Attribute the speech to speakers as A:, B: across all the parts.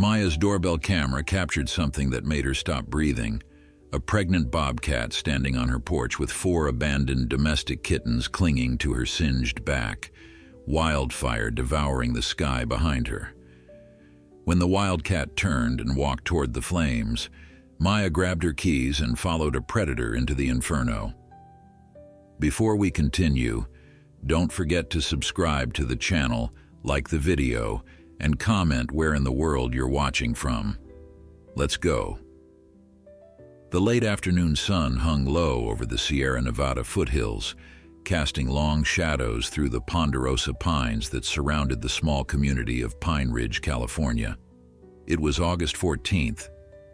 A: Maya's doorbell camera captured something that made her stop breathing. A pregnant bobcat standing on her porch with 4 abandoned domestic kittens clinging to her singed back. Wildfire devouring the sky behind her. When the wildcat turned and walked toward the flames, Maya grabbed her keys and followed a predator into the inferno. Before we continue, don't forget to subscribe to the channel, like the video, and comment where in the world you're watching from. Let's go. The late afternoon sun hung low over the Sierra Nevada foothills, casting long shadows through the ponderosa pines that surrounded the small community of Pine Ridge, California. It was August 14th,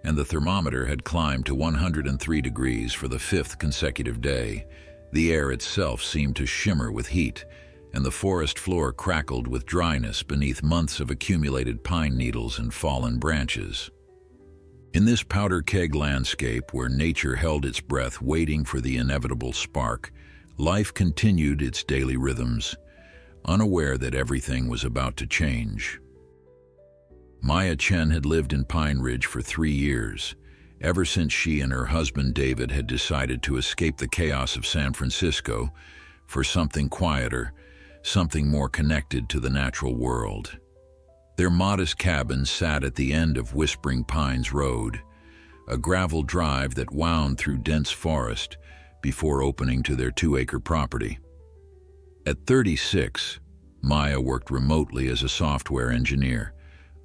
A: and the thermometer had climbed to 103 degrees for the 5th consecutive day. The air itself seemed to shimmer with heat, and the forest floor crackled with dryness beneath months of accumulated pine needles and fallen branches. In this powder keg landscape where nature held its breath waiting for the inevitable spark, life continued its daily rhythms, unaware that everything was about to change. Maya Chen had lived in Pine Ridge for 3 years, ever since she and her husband David had decided to escape the chaos of San Francisco for something quieter, something more connected to the natural world. Their modest cabin sat at the end of Whispering Pines Road, a gravel drive that wound through dense forest before opening to their 2-acre property. At 36, Maya worked remotely as a software engineer,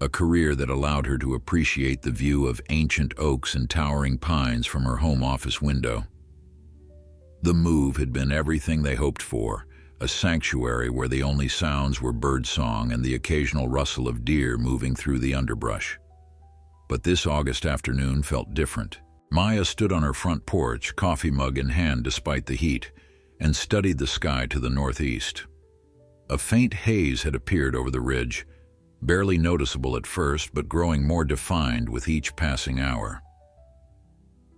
A: a career that allowed her to appreciate the view of ancient oaks and towering pines from her home office window. The move had been everything they hoped for, a sanctuary where the only sounds were birdsong and the occasional rustle of deer moving through the underbrush. But this August afternoon felt different. Maya stood on her front porch, coffee mug in hand despite the heat, and studied the sky to the northeast. A faint haze had appeared over the ridge, barely noticeable at first but growing more defined with each passing hour.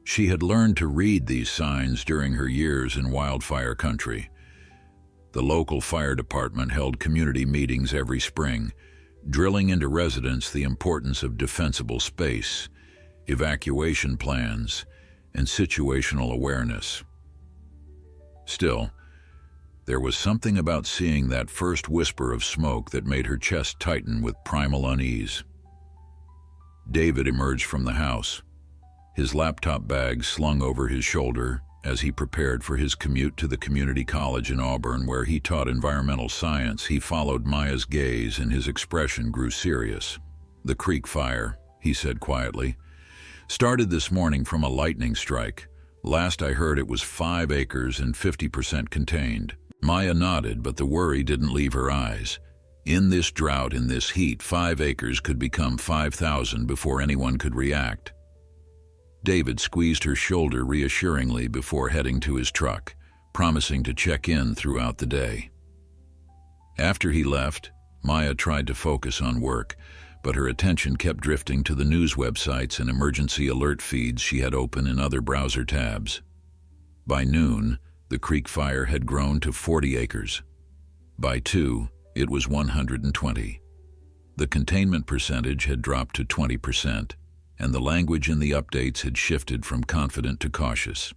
A: She had learned to read these signs during her years in wildfire country. The local fire department held community meetings every spring, drilling into residents the importance of defensible space, evacuation plans, and situational awareness. Still, there was something about seeing that first whisper of smoke that made her chest tighten with primal unease. David emerged from the house, his laptop bag slung over his shoulder as he prepared for his commute to the community college in Auburn where he taught environmental science. He followed Maya's gaze and his expression grew serious. "The creek fire," he said quietly, "started this morning from a lightning strike. Last I heard it was 5 acres and 50% contained." Maya nodded, but the worry didn't leave her eyes. In this drought, in this heat, 5 acres could become 5,000 before anyone could react. David squeezed her shoulder reassuringly before heading to his truck, promising to check in throughout the day. After he left, Maya tried to focus on work, but her attention kept drifting to the news websites and emergency alert feeds she had open in other browser tabs. By noon, the creek fire had grown to 40 acres. By 2, it was 120. The containment percentage had dropped to 20%, and the language in the updates had shifted from confident to cautious.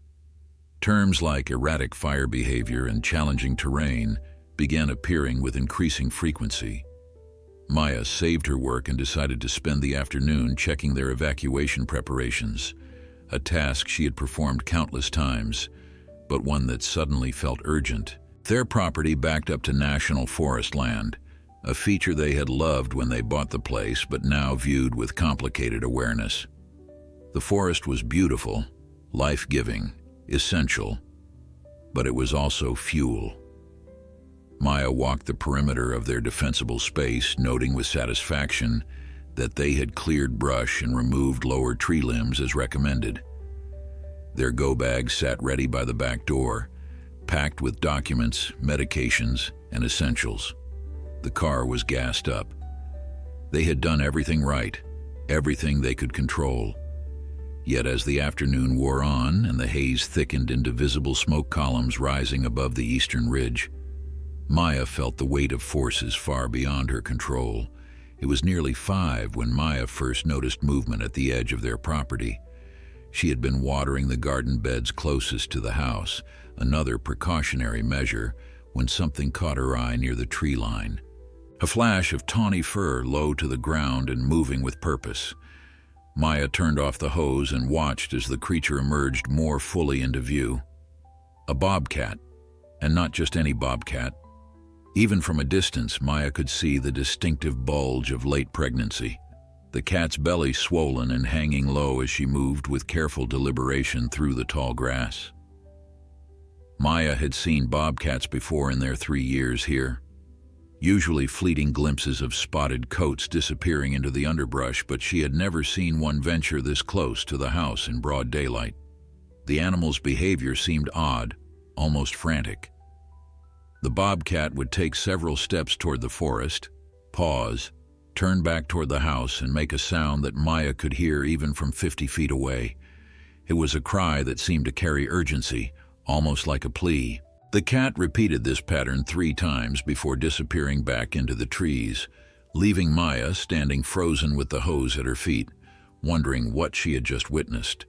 A: Terms like erratic fire behavior and challenging terrain began appearing with increasing frequency. Maya saved her work and decided to spend the afternoon checking their evacuation preparations, a task she had performed countless times, but one that suddenly felt urgent. Their property backed up to national forest land, a feature they had loved when they bought the place but now viewed with complicated awareness. The forest was beautiful, life-giving, essential, but it was also fuel. Maya walked the perimeter of their defensible space, noting with satisfaction that they had cleared brush and removed lower tree limbs as recommended. Their go-bags sat ready by the back door, packed with documents, medications, and essentials. The car was gassed up. They had done everything right, everything they could control. Yet as the afternoon wore on and the haze thickened into visible smoke columns rising above the eastern ridge, Maya felt the weight of forces far beyond her control, It was nearly 5 when Maya first noticed movement at the edge of their property. She had been watering the garden beds closest to the house, another precautionary measure, when something caught her eye near the tree line. A flash of tawny fur low to the ground and moving with purpose. Maya turned off the hose and watched as the creature emerged more fully into view. A bobcat, and not just any bobcat. Even from a distance, Maya could see the distinctive bulge of late pregnancy, the cat's belly swollen and hanging low as she moved with careful deliberation through the tall grass. Maya had seen bobcats before in their 3 years here, usually fleeting glimpses of spotted coats disappearing into the underbrush, but she had never seen one venture this close to the house in broad daylight. The animal's behavior seemed odd, almost frantic. The bobcat would take several steps toward the forest, pause, turn back toward the house, and make a sound that Maya could hear even from 50 feet away. It was a cry that seemed to carry urgency, almost like a plea. The cat repeated this pattern 3 times before disappearing back into the trees, leaving Maya standing frozen with the hose at her feet, wondering what she had just witnessed.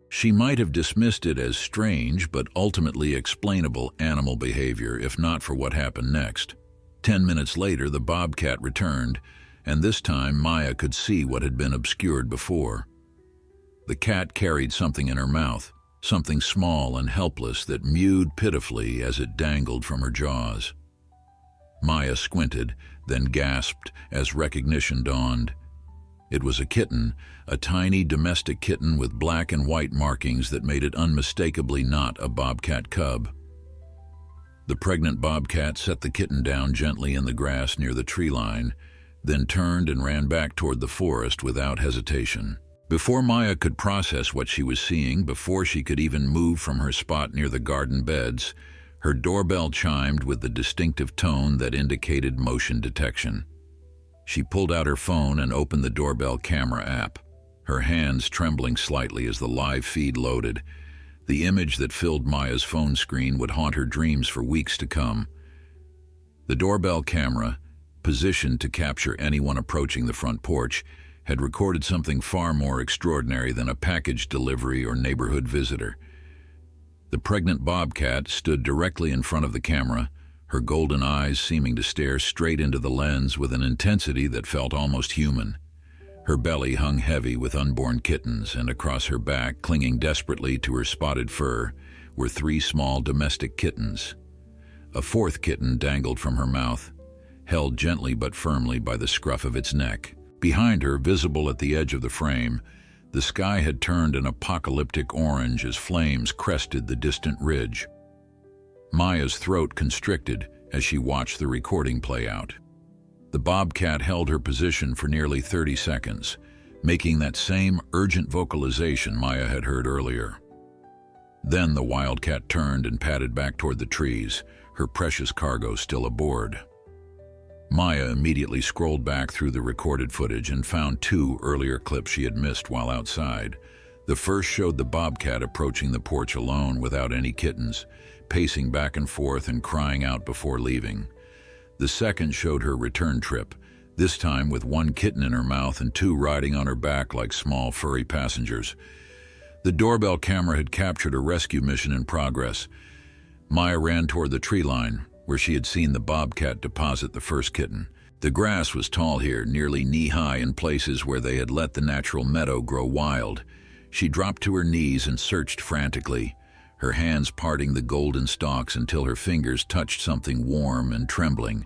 A: She might have dismissed it as strange but ultimately explainable animal behavior if not for what happened next. 10 minutes later, the bobcat returned, and this time Maya could see what had been obscured before. The cat carried something in her mouth, something small and helpless that mewed pitifully as it dangled from her jaws. Maya squinted, then gasped as recognition dawned. It was a kitten, a tiny domestic kitten with black and white markings that made it unmistakably not a bobcat cub. The pregnant bobcat set the kitten down gently in the grass near the tree line, then turned and ran back toward the forest without hesitation. Before Maya could process what she was seeing, before she could even move from her spot near the garden beds, her doorbell chimed with the distinctive tone that indicated motion detection. She pulled out her phone and opened the doorbell camera app, her hands trembling slightly as the live feed loaded. The image that filled Maya's phone screen would haunt her dreams for weeks to come. The doorbell camera, positioned to capture anyone approaching the front porch, had recorded something far more extraordinary than a package delivery or neighborhood visitor. The pregnant bobcat stood directly in front of the camera, her golden eyes seeming to stare straight into the lens with an intensity that felt almost human. Her belly hung heavy with unborn kittens, and across her back, clinging desperately to her spotted fur, were 3 small domestic kittens. A 4th kitten dangled from her mouth, held gently but firmly by the scruff of its neck. Behind her, visible at the edge of the frame, the sky had turned an apocalyptic orange as flames crested the distant ridge. Maya's throat constricted as she watched the recording play out. The bobcat held her position for nearly 30 seconds, making that same urgent vocalization Maya had heard earlier. Then the wildcat turned and padded back toward the trees, her precious cargo still aboard. Maya immediately scrolled back through the recorded footage and found 2 earlier clips she had missed while outside. The first showed the bobcat approaching the porch alone without any kittens, pacing back and forth and crying out before leaving. The second showed her return trip, this time with 1 kitten in her mouth and 2 riding on her back like small furry passengers. The doorbell camera had captured a rescue mission in progress. Maya ran toward the tree line, where she had seen the bobcat deposit the first kitten. The grass was tall here, nearly knee-high in places where they had let the natural meadow grow wild. She dropped to her knees and searched frantically, her hands parting the golden stalks until her fingers touched something warm and trembling.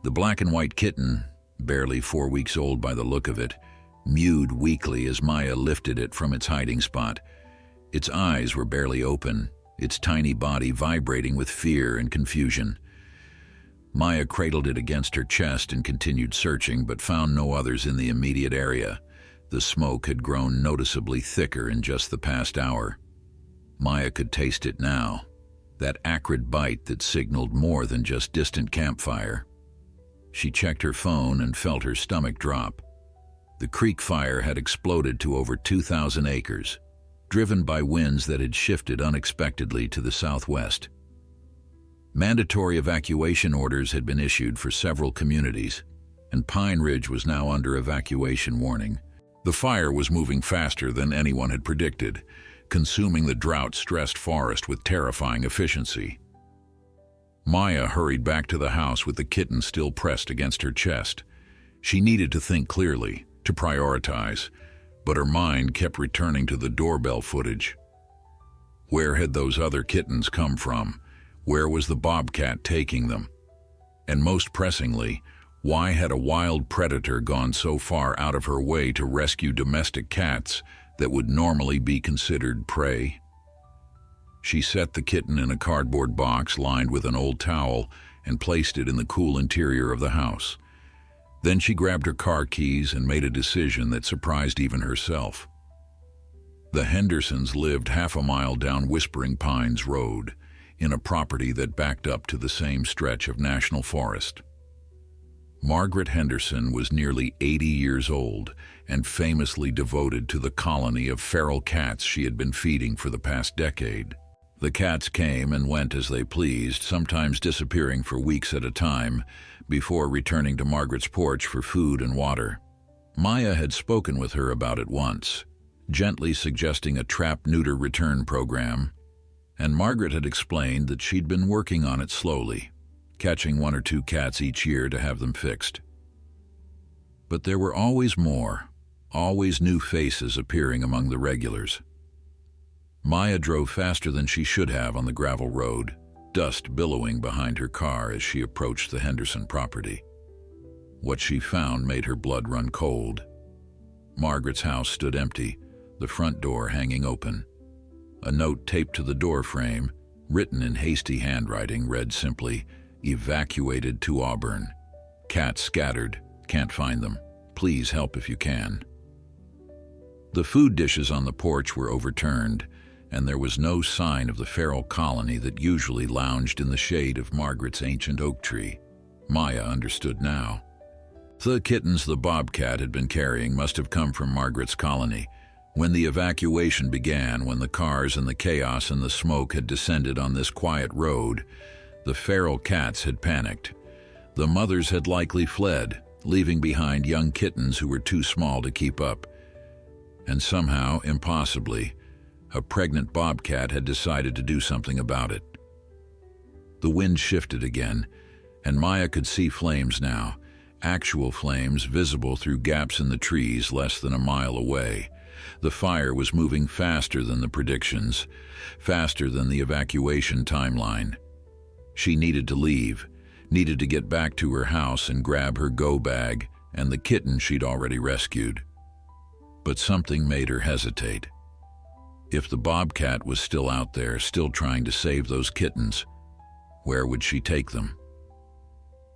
A: The black and white kitten, barely 4 weeks old by the look of it, mewed weakly as Maya lifted it from its hiding spot. Its eyes were barely open, its tiny body vibrating with fear and confusion. Maya cradled it against her chest and continued searching, but found no others in the immediate area. The smoke had grown noticeably thicker in just the past hour. Maya could taste it now, that acrid bite that signaled more than just distant campfire. She checked her phone and felt her stomach drop. The creek fire had exploded to over 2,000 acres, driven by winds that had shifted unexpectedly to the southwest. Mandatory evacuation orders had been issued for several communities, and Pine Ridge was now under evacuation warning. The fire was moving faster than anyone had predicted, consuming the drought-stressed forest with terrifying efficiency. Maya hurried back to the house with the kitten still pressed against her chest. She needed to think clearly, to prioritize, but her mind kept returning to the doorbell footage. Where had those other kittens come from? Where was the Bobcat taking them? And most pressingly, why had a wild predator gone so far out of her way to rescue domestic cats that would normally be considered prey? She set the kitten in a cardboard box lined with an old towel and placed it in the cool interior of the house. Then she grabbed her car keys and made a decision that surprised even herself. The Hendersons lived half a mile down Whispering Pines Road, in a property that backed up to the same stretch of national forest. Margaret Henderson was nearly 80 years old and famously devoted to the colony of feral cats she had been feeding for the past decade. The cats came and went as they pleased, sometimes disappearing for weeks at a time, before returning to Margaret's porch for food and water. Maya had spoken with her about it once, gently suggesting a trap-neuter return program, and Margaret had explained that she'd been working on it slowly, catching 1 or 2 cats each year to have them fixed. But there were always more, always new faces appearing among the regulars. Maya drove faster than she should have on the gravel road, dust billowing behind her car as she approached the Henderson property. What she found made her blood run cold. Margaret's house stood empty, the front door hanging open. A note taped to the door frame, written in hasty handwriting, read simply, "Evacuated to Auburn. Cats scattered. Can't find them. Please help if you can." The food dishes on the porch were overturned, and there was no sign of the feral colony that usually lounged in the shade of Margaret's ancient oak tree. Maya understood now. The kittens the Bobcat had been carrying must have come from Margaret's colony. When the evacuation began, when the cars and the chaos and the smoke had descended on this quiet road, the feral cats had panicked. The mothers had likely fled, leaving behind young kittens who were too small to keep up. And somehow, impossibly, a pregnant bobcat had decided to do something about it. The wind shifted again, and Maya could see flames now, actual flames visible through gaps in the trees less than a mile away. The fire was moving faster than the predictions, faster than the evacuation timeline. She needed to leave, needed to get back to her house and grab her go bag and the kitten she'd already rescued. But something made her hesitate. If the Bobcat was still out there, still trying to save those kittens, where would she take them?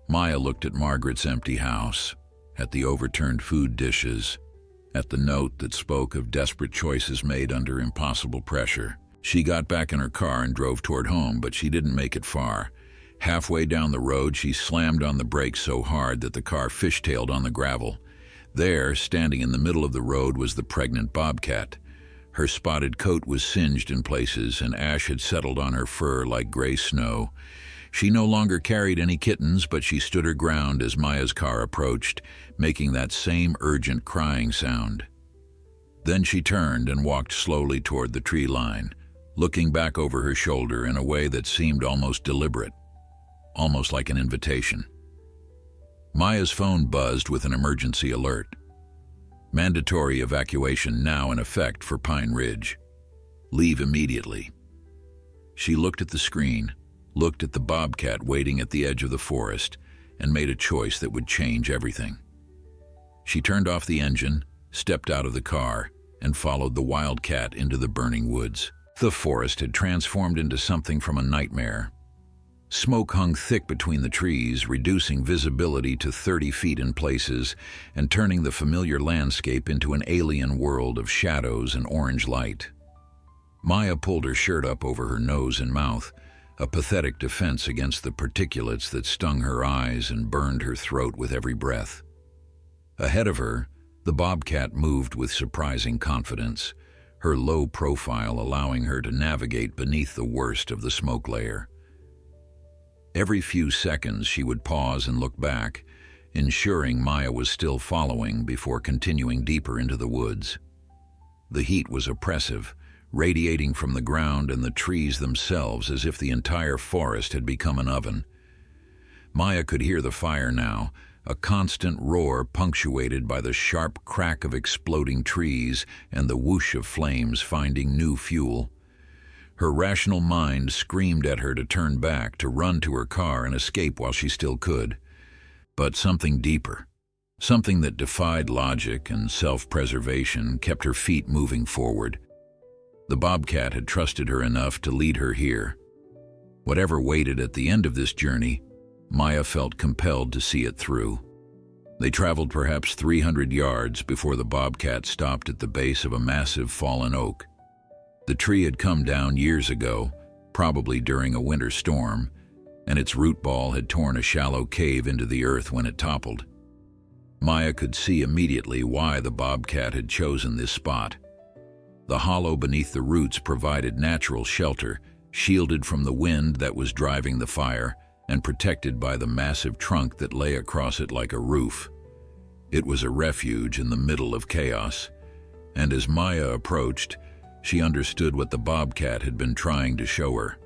A: Maya looked at Margaret's empty house, at the overturned food dishes, at the note that spoke of desperate choices made under impossible pressure. She got back in her car and drove toward home, but she didn't make it far. Halfway down the road, she slammed on the brakes so hard that the car fishtailed on the gravel. There, standing in the middle of the road, was the pregnant Bobcat. Her spotted coat was singed in places, and ash had settled on her fur like gray snow. She no longer carried any kittens, but she stood her ground as Maya's car approached, making that same urgent crying sound. Then she turned and walked slowly toward the tree line, looking back over her shoulder in a way that seemed almost deliberate, almost like an invitation. Maya's phone buzzed with an emergency alert. Mandatory evacuation now in effect for Pine Ridge. Leave immediately. She looked at the screen, looked at the Bobcat waiting at the edge of the forest, and made a choice that would change everything. She turned off the engine, stepped out of the car, and followed the wildcat into the burning woods. The forest had transformed into something from a nightmare. Smoke hung thick between the trees, reducing visibility to 30 feet in places and turning the familiar landscape into an alien world of shadows and orange light. Maya pulled her shirt up over her nose and mouth, a pathetic defense against the particulates that stung her eyes and burned her throat with every breath. Ahead of her, the Bobcat moved with surprising confidence, her low profile allowing her to navigate beneath the worst of the smoke layer. Every few seconds she would pause and look back, ensuring Maya was still following before continuing deeper into the woods. The heat was oppressive, radiating from the ground and the trees themselves as if the entire forest had become an oven. Maya could hear the fire now, a constant roar punctuated by the sharp crack of exploding trees and the whoosh of flames finding new fuel. Her rational mind screamed at her to turn back, to run to her car and escape while she still could. But something deeper, something that defied logic and self-preservation, kept her feet moving forward. The Bobcat had trusted her enough to lead her here. Whatever waited at the end of this journey, Maya felt compelled to see it through. They traveled perhaps 300 yards before the Bobcat stopped at the base of a massive fallen oak. The tree had come down years ago, probably during a winter storm, and its root ball had torn a shallow cave into the earth when it toppled. Maya could see immediately why the Bobcat had chosen this spot. The hollow beneath the roots provided natural shelter, shielded from the wind that was driving the fire, and protected by the massive trunk that lay across it like a roof. It was a refuge in the middle of chaos, and as Maya approached, she understood what the Bobcat had been trying to show her.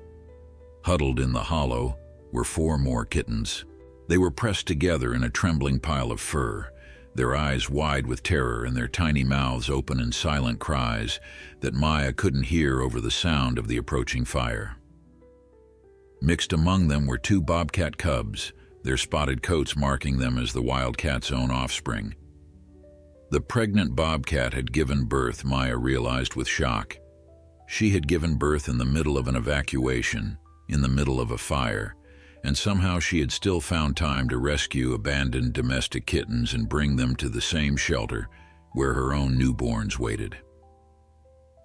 A: Huddled in the hollow were 4 more kittens. They were pressed together in a trembling pile of fur, their eyes wide with terror and their tiny mouths open in silent cries that Maya couldn't hear over the sound of the approaching fire. Mixed among them were 2 bobcat cubs, their spotted coats marking them as the wildcat's own offspring. The pregnant bobcat had given birth, Maya realized with shock. She had given birth in the middle of an evacuation, in the middle of a fire, and somehow she had still found time to rescue abandoned domestic kittens and bring them to the same shelter where her own newborns waited.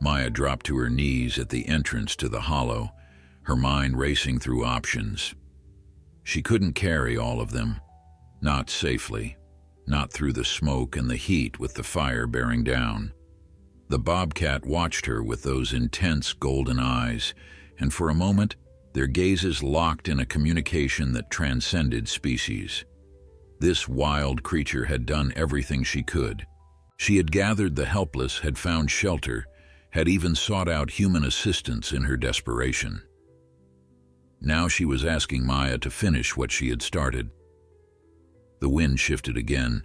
A: Maya dropped to her knees at the entrance to the hollow, her mind racing through options. She couldn't carry all of them, not safely, not through the smoke and the heat with the fire bearing down. The Bobcat watched her with those intense golden eyes, and for a moment, their gazes locked in a communication that transcended species. This wild creature had done everything she could. She had gathered the helpless, had found shelter, had even sought out human assistance in her desperation. Now she was asking Maya to finish what she had started. The wind shifted again,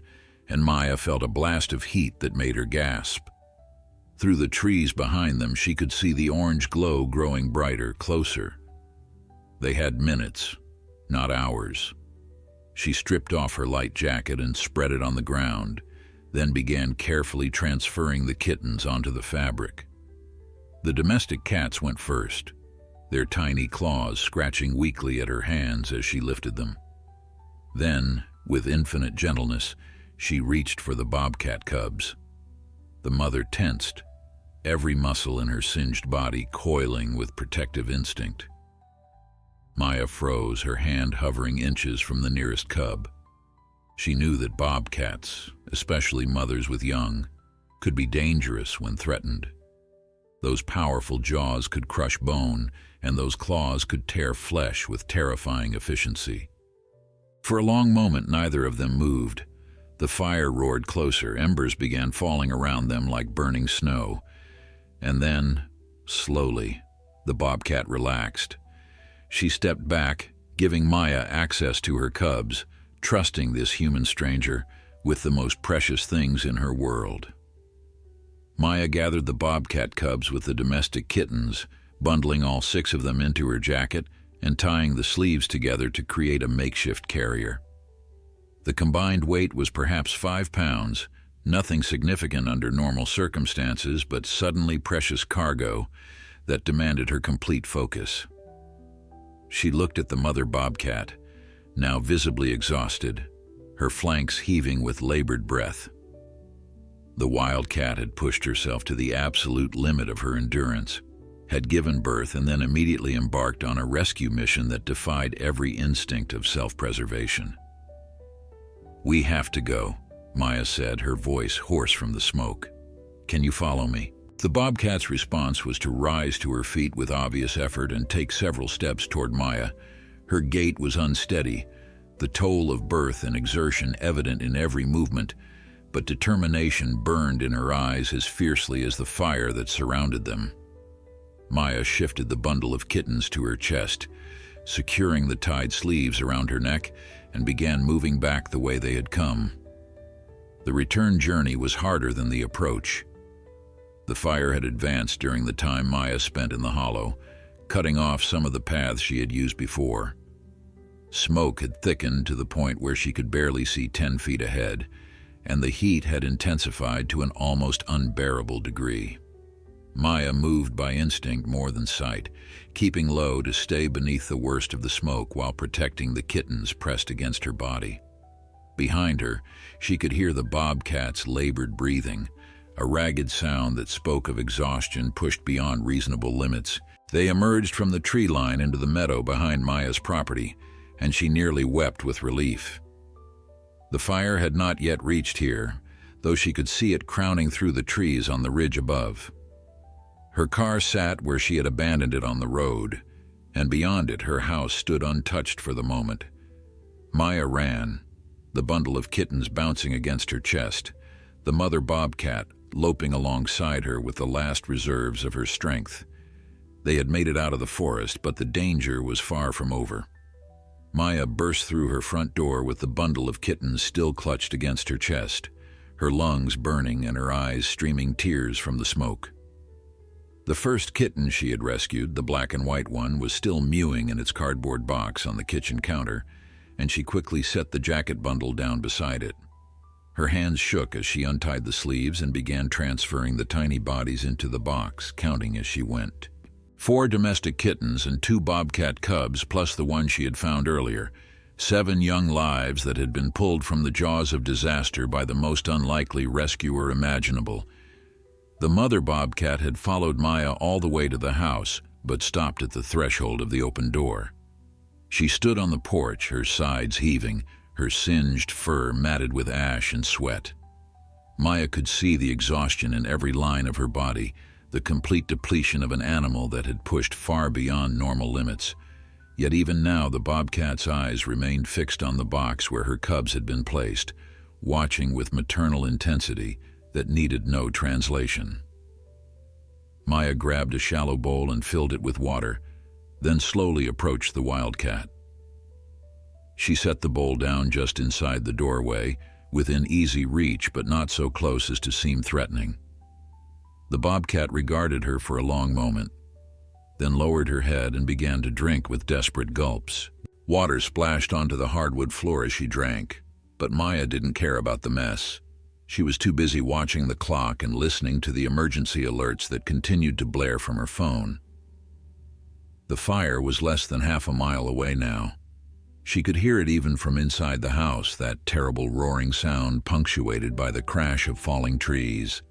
A: and Maya felt a blast of heat that made her gasp. Through the trees behind them, she could see the orange glow growing brighter, closer. They had minutes, not hours. She stripped off her light jacket and spread it on the ground, then began carefully transferring the kittens onto the fabric. The domestic cats went first, their tiny claws scratching weakly at her hands as she lifted them. Then, with infinite gentleness, she reached for the bobcat cubs. The mother tensed, every muscle in her singed body coiling with protective instinct. Maya froze, her hand hovering inches from the nearest cub. She knew that bobcats, especially mothers with young, could be dangerous when threatened. Those powerful jaws could crush bone, and those claws could tear flesh with terrifying efficiency. For a long moment, neither of them moved. The fire roared closer, embers began falling around them like burning snow. And then, slowly, the bobcat relaxed. She stepped back, giving Maya access to her cubs, trusting this human stranger with the most precious things in her world. Maya gathered the bobcat cubs with the domestic kittens, bundling all 6 of them into her jacket and tying the sleeves together to create a makeshift carrier. The combined weight was perhaps 5 pounds, nothing significant under normal circumstances, but suddenly precious cargo that demanded her complete focus. She looked at the mother bobcat, now visibly exhausted, her flanks heaving with labored breath. The wildcat had pushed herself to the absolute limit of her endurance, had given birth and then immediately embarked on a rescue mission that defied every instinct of self-preservation. "We have to go," Maya said, her voice hoarse from the smoke. "Can you follow me?" The bobcat's response was to rise to her feet with obvious effort and take several steps toward Maya. Her gait was unsteady, the toll of birth and exertion evident in every movement, but determination burned in her eyes as fiercely as the fire that surrounded them. Maya shifted the bundle of kittens to her chest, securing the tied sleeves around her neck, and began moving back the way they had come. The return journey was harder than the approach. The fire had advanced during the time Maya spent in the hollow, cutting off some of the paths she had used before. Smoke had thickened to the point where she could barely see 10 feet ahead, and the heat had intensified to an almost unbearable degree. Maya moved by instinct more than sight, keeping low to stay beneath the worst of the smoke while protecting the kittens pressed against her body. Behind her, she could hear the bobcat's labored breathing, a ragged sound that spoke of exhaustion pushed beyond reasonable limits. They emerged from the tree line into the meadow behind Maya's property, and she nearly wept with relief. The fire had not yet reached here, though she could see it crowning through the trees on the ridge above. Her car sat where she had abandoned it on the road, and beyond it her house stood untouched for the moment. Maya ran, the bundle of kittens bouncing against her chest, the mother bobcat loping alongside her with the last reserves of her strength. They had made it out of the forest, but the danger was far from over. Maya burst through her front door with the bundle of kittens still clutched against her chest, her lungs burning and her eyes streaming tears from the smoke. The first kitten she had rescued, the black and white one, was still mewing in its cardboard box on the kitchen counter, and she quickly set the jacket bundle down beside it. Her hands shook as she untied the sleeves and began transferring the tiny bodies into the box, counting as she went. 4 domestic kittens and 2 bobcat cubs, plus the one she had found earlier. 7 young lives that had been pulled from the jaws of disaster by the most unlikely rescuer imaginable. The mother bobcat had followed Maya all the way to the house, but stopped at the threshold of the open door. She stood on the porch, her sides heaving, her singed fur matted with ash and sweat. Maya could see the exhaustion in every line of her body, the complete depletion of an animal that had pushed far beyond normal limits. Yet even now the bobcat's eyes remained fixed on the box where her cubs had been placed, watching with maternal intensity that needed no translation. Maya grabbed a shallow bowl and filled it with water, then slowly approached the wildcat. She set the bowl down just inside the doorway, within easy reach but not so close as to seem threatening. The bobcat regarded her for a long moment, then lowered her head and began to drink with desperate gulps. Water splashed onto the hardwood floor as she drank, but Maya didn't care about the mess. She was too busy watching the clock and listening to the emergency alerts that continued to blare from her phone. The fire was less than half a mile away now. She could hear it even from inside the house, that terrible roaring sound punctuated by the crash of falling trees.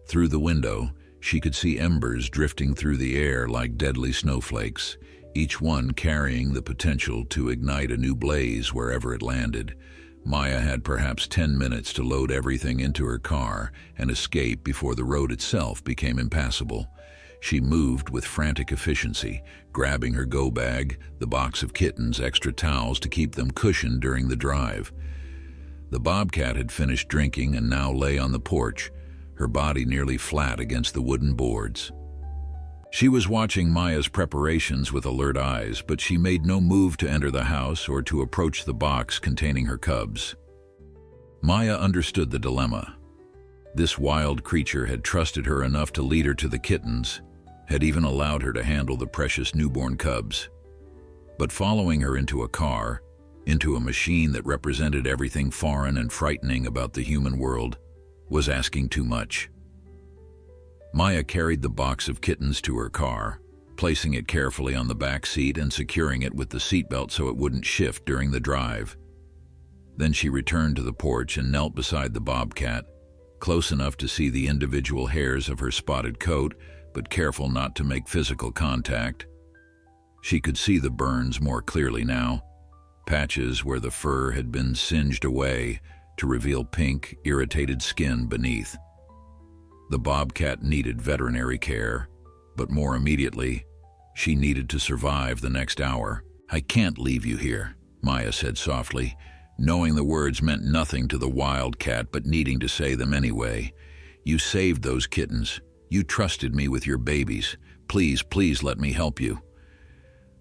A: Through the window, she could see embers drifting through the air like deadly snowflakes, each one carrying the potential to ignite a new blaze wherever it landed. Maya had perhaps 10 minutes to load everything into her car and escape before the road itself became impassable. She moved with frantic efficiency, grabbing her go bag, the box of kittens, extra towels to keep them cushioned during the drive. The bobcat had finished drinking and now lay on the porch, her body nearly flat against the wooden boards. She was watching Maya's preparations with alert eyes, but she made no move to enter the house or to approach the box containing her cubs. Maya understood the dilemma. This wild creature had trusted her enough to lead her to the kittens, had even allowed her to handle the precious newborn cubs. But following her into a car, into a machine that represented everything foreign and frightening about the human world, was asking too much. Maya carried the box of kittens to her car, placing it carefully on the back seat and securing it with the seatbelt so it wouldn't shift during the drive. Then she returned to the porch and knelt beside the bobcat, close enough to see the individual hairs of her spotted coat, but careful not to make physical contact. She could see the burns more clearly now, patches where the fur had been singed away to reveal pink, irritated skin beneath. The bobcat needed veterinary care, but more immediately, she needed to survive the next hour. "I can't leave you here," Maya said softly, knowing the words meant nothing to the wildcat but needing to say them anyway. "You saved those kittens. You trusted me with your babies. Please, please let me help you."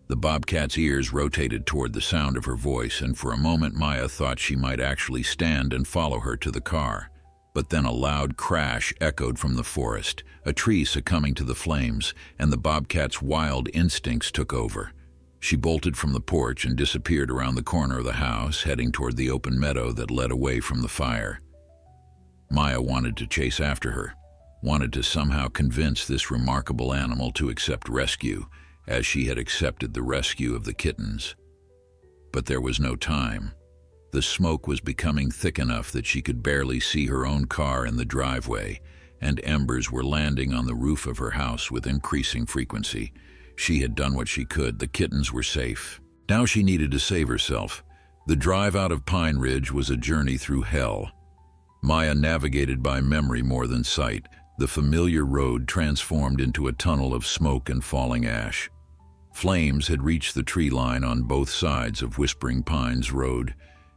A: The bobcat's ears rotated toward the sound of her voice, and for a moment Maya thought she might actually stand and follow her to the car. But then a loud crash echoed from the forest, a tree succumbing to the flames, and the bobcat's wild instincts took over. She bolted from the porch and disappeared around the corner of the house, heading toward the open meadow that led away from the fire. Maya wanted to chase after her, wanted to somehow convince this remarkable animal to accept rescue, as she had accepted the rescue of the kittens. But there was no time. The smoke was becoming thick enough that she could barely see her own car in the driveway, and embers were landing on the roof of her house with increasing frequency. She had done what she could. The kittens were safe. Now she needed to save herself. The drive out of Pine Ridge was a journey through hell. Maya navigated by memory more than sight. The familiar road transformed into a tunnel of smoke and falling ash. Flames had reached the tree line on both sides of Whispering Pines Road,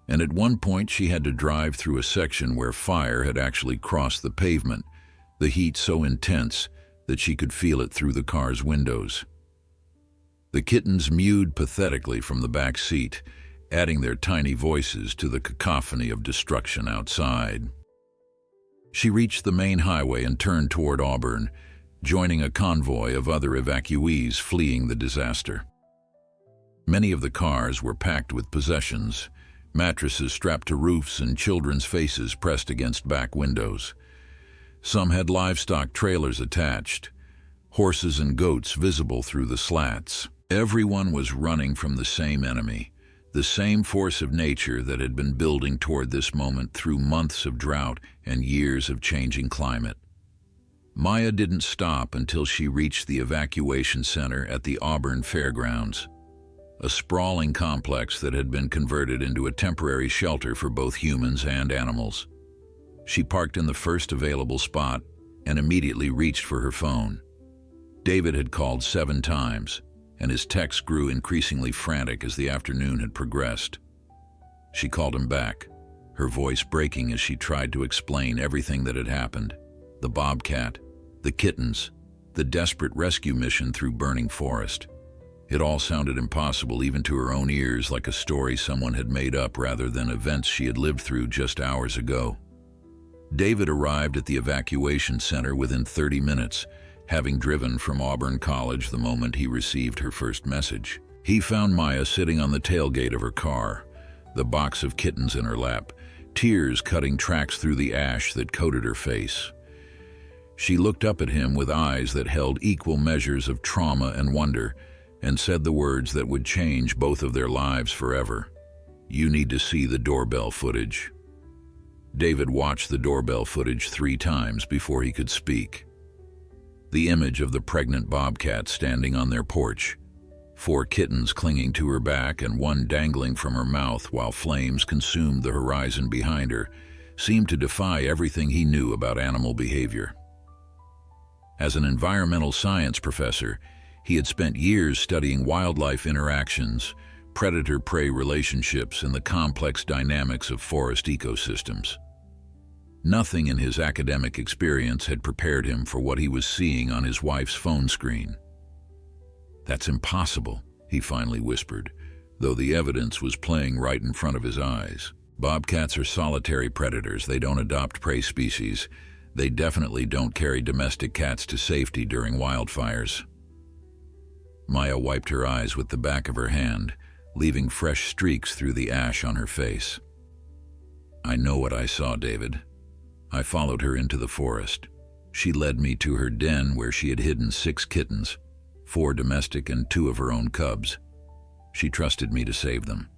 A: and at one point she had to drive through a section where fire had actually crossed the pavement, the heat so intense that she could feel it through the car's windows. The kittens mewed pathetically from the back seat, adding their tiny voices to the cacophony of destruction outside. She reached the main highway and turned toward Auburn, joining a convoy of other evacuees fleeing the disaster. Many of the cars were packed with possessions, mattresses strapped to roofs and children's faces pressed against back windows. Some had livestock trailers attached, horses and goats visible through the slats. Everyone was running from the same enemy, the same force of nature that had been building toward this moment through months of drought and years of changing climate. Maya didn't stop until she reached the evacuation center at the Auburn Fairgrounds, a sprawling complex that had been converted into a temporary shelter for both humans and animals. She parked in the first available spot and immediately reached for her phone. David had called 7 times, and his texts grew increasingly frantic as the afternoon had progressed. She called him back, her voice breaking as she tried to explain everything that had happened: the bobcat, the kittens, the desperate rescue mission through burning forest. It all sounded impossible even to her own ears, like a story someone had made up rather than events she had lived through just hours ago. David arrived at the evacuation center within 30 minutes, having driven from Auburn College the moment he received her first message. He found Maya sitting on the tailgate of her car, the box of kittens in her lap, tears cutting tracks through the ash that coated her face. She looked up at him with eyes that held equal measures of trauma and wonder, and said the words that would change both of their lives forever. "You need to see the doorbell footage." David watched the doorbell footage 3 times before he could speak. The image of the pregnant bobcat standing on their porch, 4 kittens clinging to her back and one dangling from her mouth while flames consumed the horizon behind her, seemed to defy everything he knew about animal behavior. As an environmental science professor, he had spent years studying wildlife interactions, predator-prey relationships, and the complex dynamics of forest ecosystems. Nothing in his academic experience had prepared him for what he was seeing on his wife's phone screen. "That's impossible," he finally whispered, though the evidence was playing right in front of his eyes. "Bobcats are solitary predators. They don't adopt prey species. They definitely don't carry domestic cats to safety during wildfires." Maya wiped her eyes with the back of her hand, leaving fresh streaks through the ash on her face. "I know what I saw, David. I followed her into the forest. She led me to her den where she had hidden 6 kittens, 4 domestic and 2 of her own cubs. She trusted me to save them."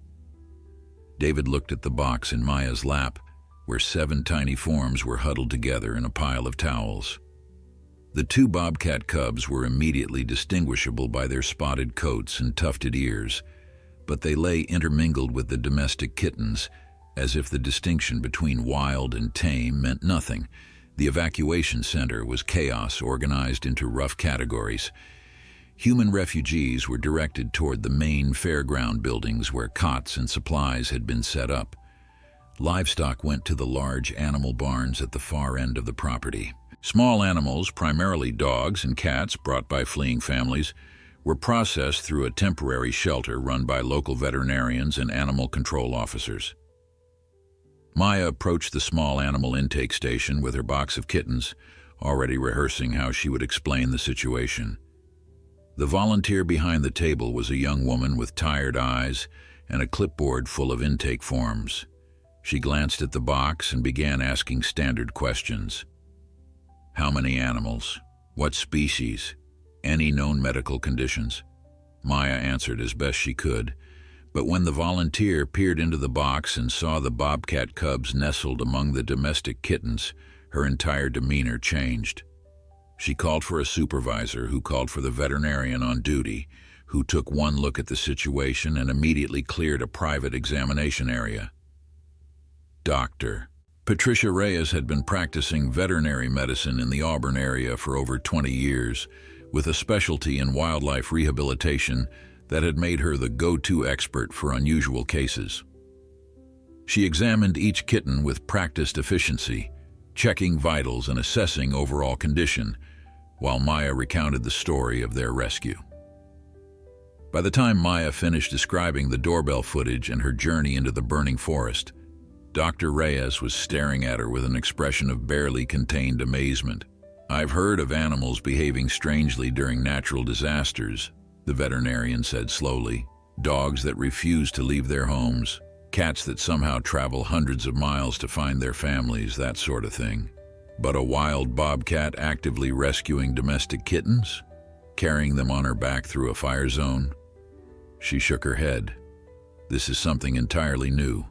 A: David looked at the box in Maya's lap, where 7 tiny forms were huddled together in a pile of towels. The 2 bobcat cubs were immediately distinguishable by their spotted coats and tufted ears, but they lay intermingled with the domestic kittens, as if the distinction between wild and tame meant nothing. The evacuation center was chaos organized into rough categories. Human refugees were directed toward the main fairground buildings where cots and supplies had been set up. Livestock went to the large animal barns at the far end of the property. Small animals, primarily dogs and cats brought by fleeing families, were processed through a temporary shelter run by local veterinarians and animal control officers. Maya approached the small animal intake station with her box of kittens, already rehearsing how she would explain the situation. The volunteer behind the table was a young woman with tired eyes and a clipboard full of intake forms. She glanced at the box and began asking standard questions. How many animals? What species? Any known medical conditions? Maya answered as best she could, but when the volunteer peered into the box and saw the bobcat cubs nestled among the domestic kittens, her entire demeanor changed. She called for a supervisor, who called for the veterinarian on duty, who took one look at the situation and immediately cleared a private examination area. Doctor. Patricia Reyes had been practicing veterinary medicine in the Auburn area for over 20 years, with a specialty in wildlife rehabilitation that had made her the go-to expert for unusual cases. She examined each kitten with practiced efficiency, checking vitals and assessing overall condition, while Maya recounted the story of their rescue. By the time Maya finished describing the doorbell footage and her journey into the burning forest, Dr. Reyes was staring at her with an expression of barely contained amazement. I've heard of animals behaving strangely during natural disasters, the veterinarian said slowly. Dogs that refuse to leave their homes, cats that somehow travel hundreds of miles to find their families, that sort of thing. But a wild bobcat actively rescuing domestic kittens, carrying them on her back through a fire zone? She shook her head. This is something entirely new.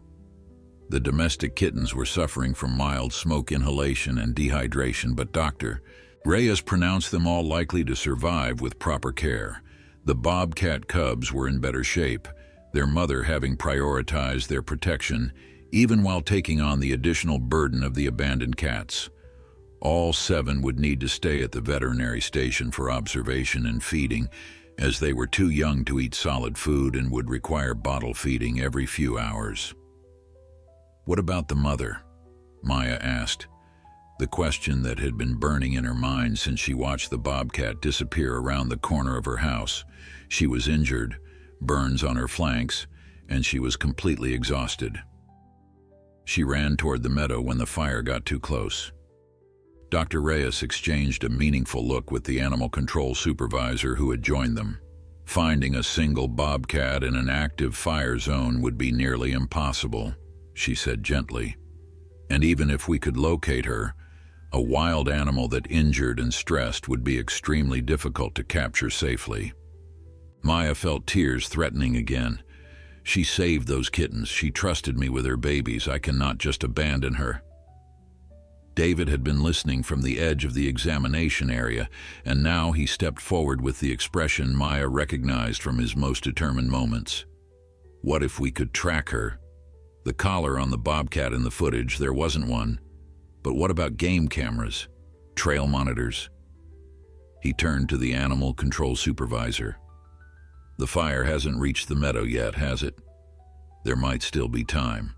A: The domestic kittens were suffering from mild smoke inhalation and dehydration, but Dr. Reyes pronounced them all likely to survive with proper care. The bobcat cubs were in better shape, their mother having prioritized their protection, even while taking on the additional burden of the abandoned cats. All 7 would need to stay at the veterinary station for observation and feeding, as they were too young to eat solid food and would require bottle feeding every few hours. What about the mother? Maya asked, the question that had been burning in her mind since she watched the bobcat disappear around the corner of her house. She was injured, burns on her flanks, and she was completely exhausted. She ran toward the meadow when the fire got too close. Dr. Reyes exchanged a meaningful look with the animal control supervisor who had joined them. Finding a single bobcat in an active fire zone would be nearly impossible, she said gently. And even if we could locate her, a wild animal that injured and stressed would be extremely difficult to capture safely. Maya felt tears threatening again. She saved those kittens. She trusted me with her babies. I cannot just abandon her. David had been listening from the edge of the examination area, and now he stepped forward with the expression Maya recognized from his most determined moments. What if we could track her? The collar on the bobcat in the footage, there wasn't one. But what about game cameras? Trail monitors? He turned to the animal control supervisor. The fire hasn't reached the meadow yet, has it? There might still be time.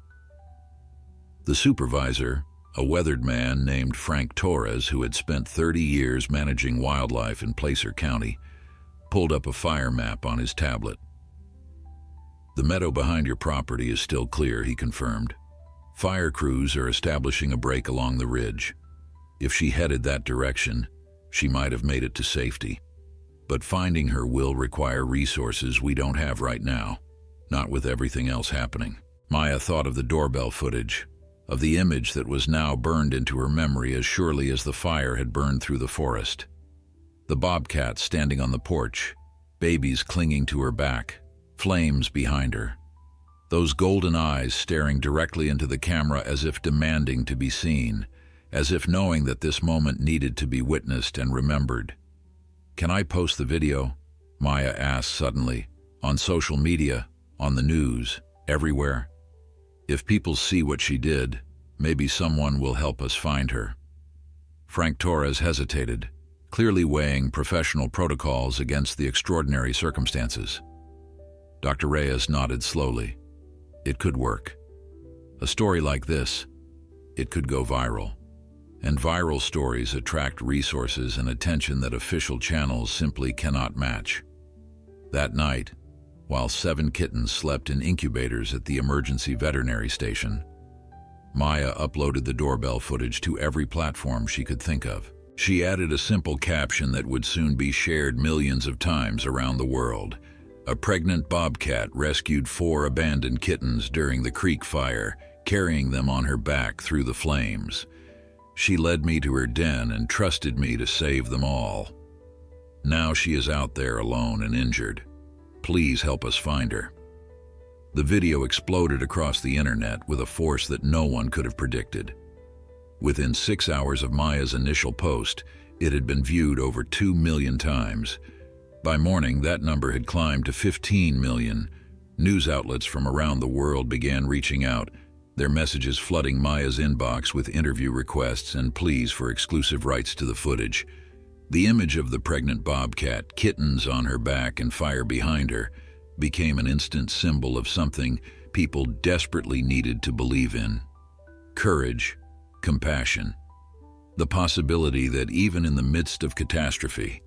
A: The supervisor, a weathered man named Frank Torres who had spent 30 years managing wildlife in Placer County, pulled up a fire map on his tablet. The meadow behind your property is still clear, he confirmed. Fire crews are establishing a break along the ridge. If she headed that direction, she might have made it to safety. But finding her will require resources we don't have right now, not with everything else happening. Maya thought of the doorbell footage, of the image that was now burned into her memory as surely as the fire had burned through the forest. The bobcat standing on the porch, babies clinging to her back, flames behind her. Those golden eyes staring directly into the camera as if demanding to be seen, as if knowing that this moment needed to be witnessed and remembered. Can I post the video? Maya asked suddenly. On social media, on the news, everywhere. If people see what she did, maybe someone will help us find her. Frank Torres hesitated, clearly weighing professional protocols against the extraordinary circumstances. Dr. Reyes nodded slowly. It could work. A story like this, it could go viral. And viral stories attract resources and attention that official channels simply cannot match. That night, while 7 kittens slept in incubators at the emergency veterinary station, Maya uploaded the doorbell footage to every platform she could think of. She added a simple caption that would soon be shared millions of times around the world. A pregnant bobcat rescued 4 abandoned kittens during the creek fire, carrying them on her back through the flames. She led me to her den and trusted me to save them all. Now she is out there alone and injured. Please help us find her. The video exploded across the internet with a force that no one could have predicted. Within 6 hours of Maya's initial post, it had been viewed over 2 million times. By morning, that number had climbed to 15 million. News outlets from around the world began reaching out, their messages flooding Maya's inbox with interview requests and pleas for exclusive rights to the footage. The image of the pregnant bobcat, kittens on her back and fire behind her, became an instant symbol of something people desperately needed to believe in. Courage, compassion. The possibility that even in the midst of catastrophe,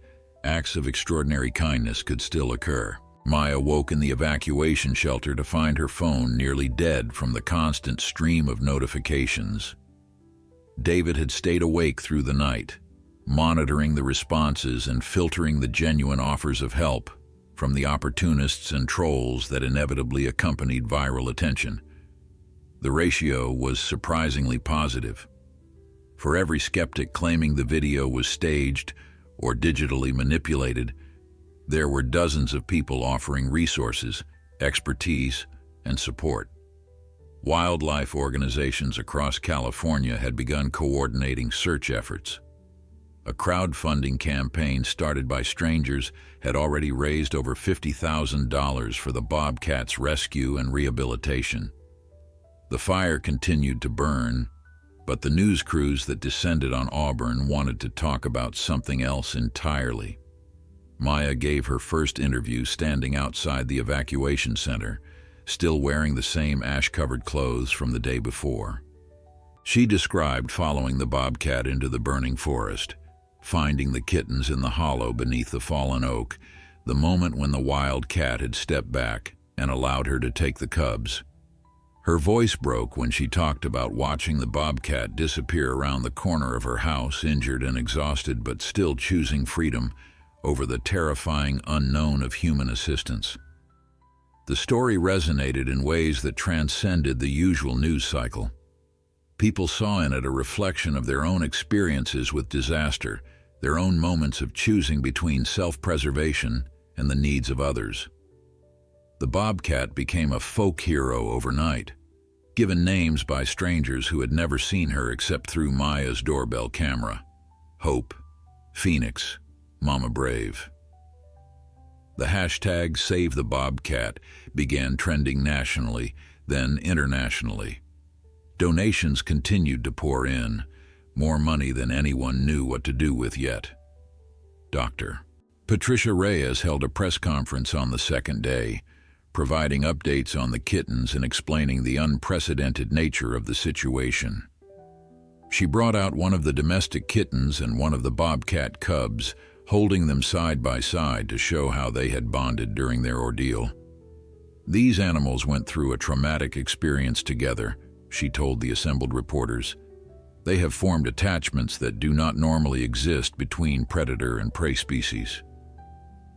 A: acts of extraordinary kindness could still occur. Maya woke in the evacuation shelter to find her phone nearly dead from the constant stream of notifications. David had stayed awake through the night, monitoring the responses and filtering the genuine offers of help from the opportunists and trolls that inevitably accompanied viral attention. The ratio was surprisingly positive. For every skeptic claiming the video was staged or digitally manipulated, there were dozens of people offering resources, expertise, and support. Wildlife organizations across California had begun coordinating search efforts. A crowdfunding campaign started by strangers had already raised over $50,000 for the bobcat's rescue and rehabilitation. The fire continued to burn, but the news crews that descended on Auburn wanted to talk about something else entirely. Maya gave her first interview standing outside the evacuation center, still wearing the same ash-covered clothes from the day before. She described following the bobcat into the burning forest, finding the kittens in the hollow beneath the fallen oak, the moment when the wild cat had stepped back and allowed her to take the cubs. Her voice broke when she talked about watching the bobcat disappear around the corner of her house, injured and exhausted but still choosing freedom over the terrifying unknown of human assistance. The story resonated in ways that transcended the usual news cycle. People saw in it a reflection of their own experiences with disaster, their own moments of choosing between self-preservation and the needs of others. The bobcat became a folk hero overnight, given names by strangers who had never seen her except through Maya's doorbell camera. Hope, Phoenix, Mama Brave. The hashtag Save the Bobcat began trending nationally, then internationally. Donations continued to pour in, more money than anyone knew what to do with yet. Dr. Patricia Reyes held a press conference on the second day, providing updates on the kittens and explaining the unprecedented nature of the situation. She brought out one of the domestic kittens and one of the bobcat cubs, holding them side by side to show how they had bonded during their ordeal. These animals went through a traumatic experience together, she told the assembled reporters. They have formed attachments that do not normally exist between predator and prey species.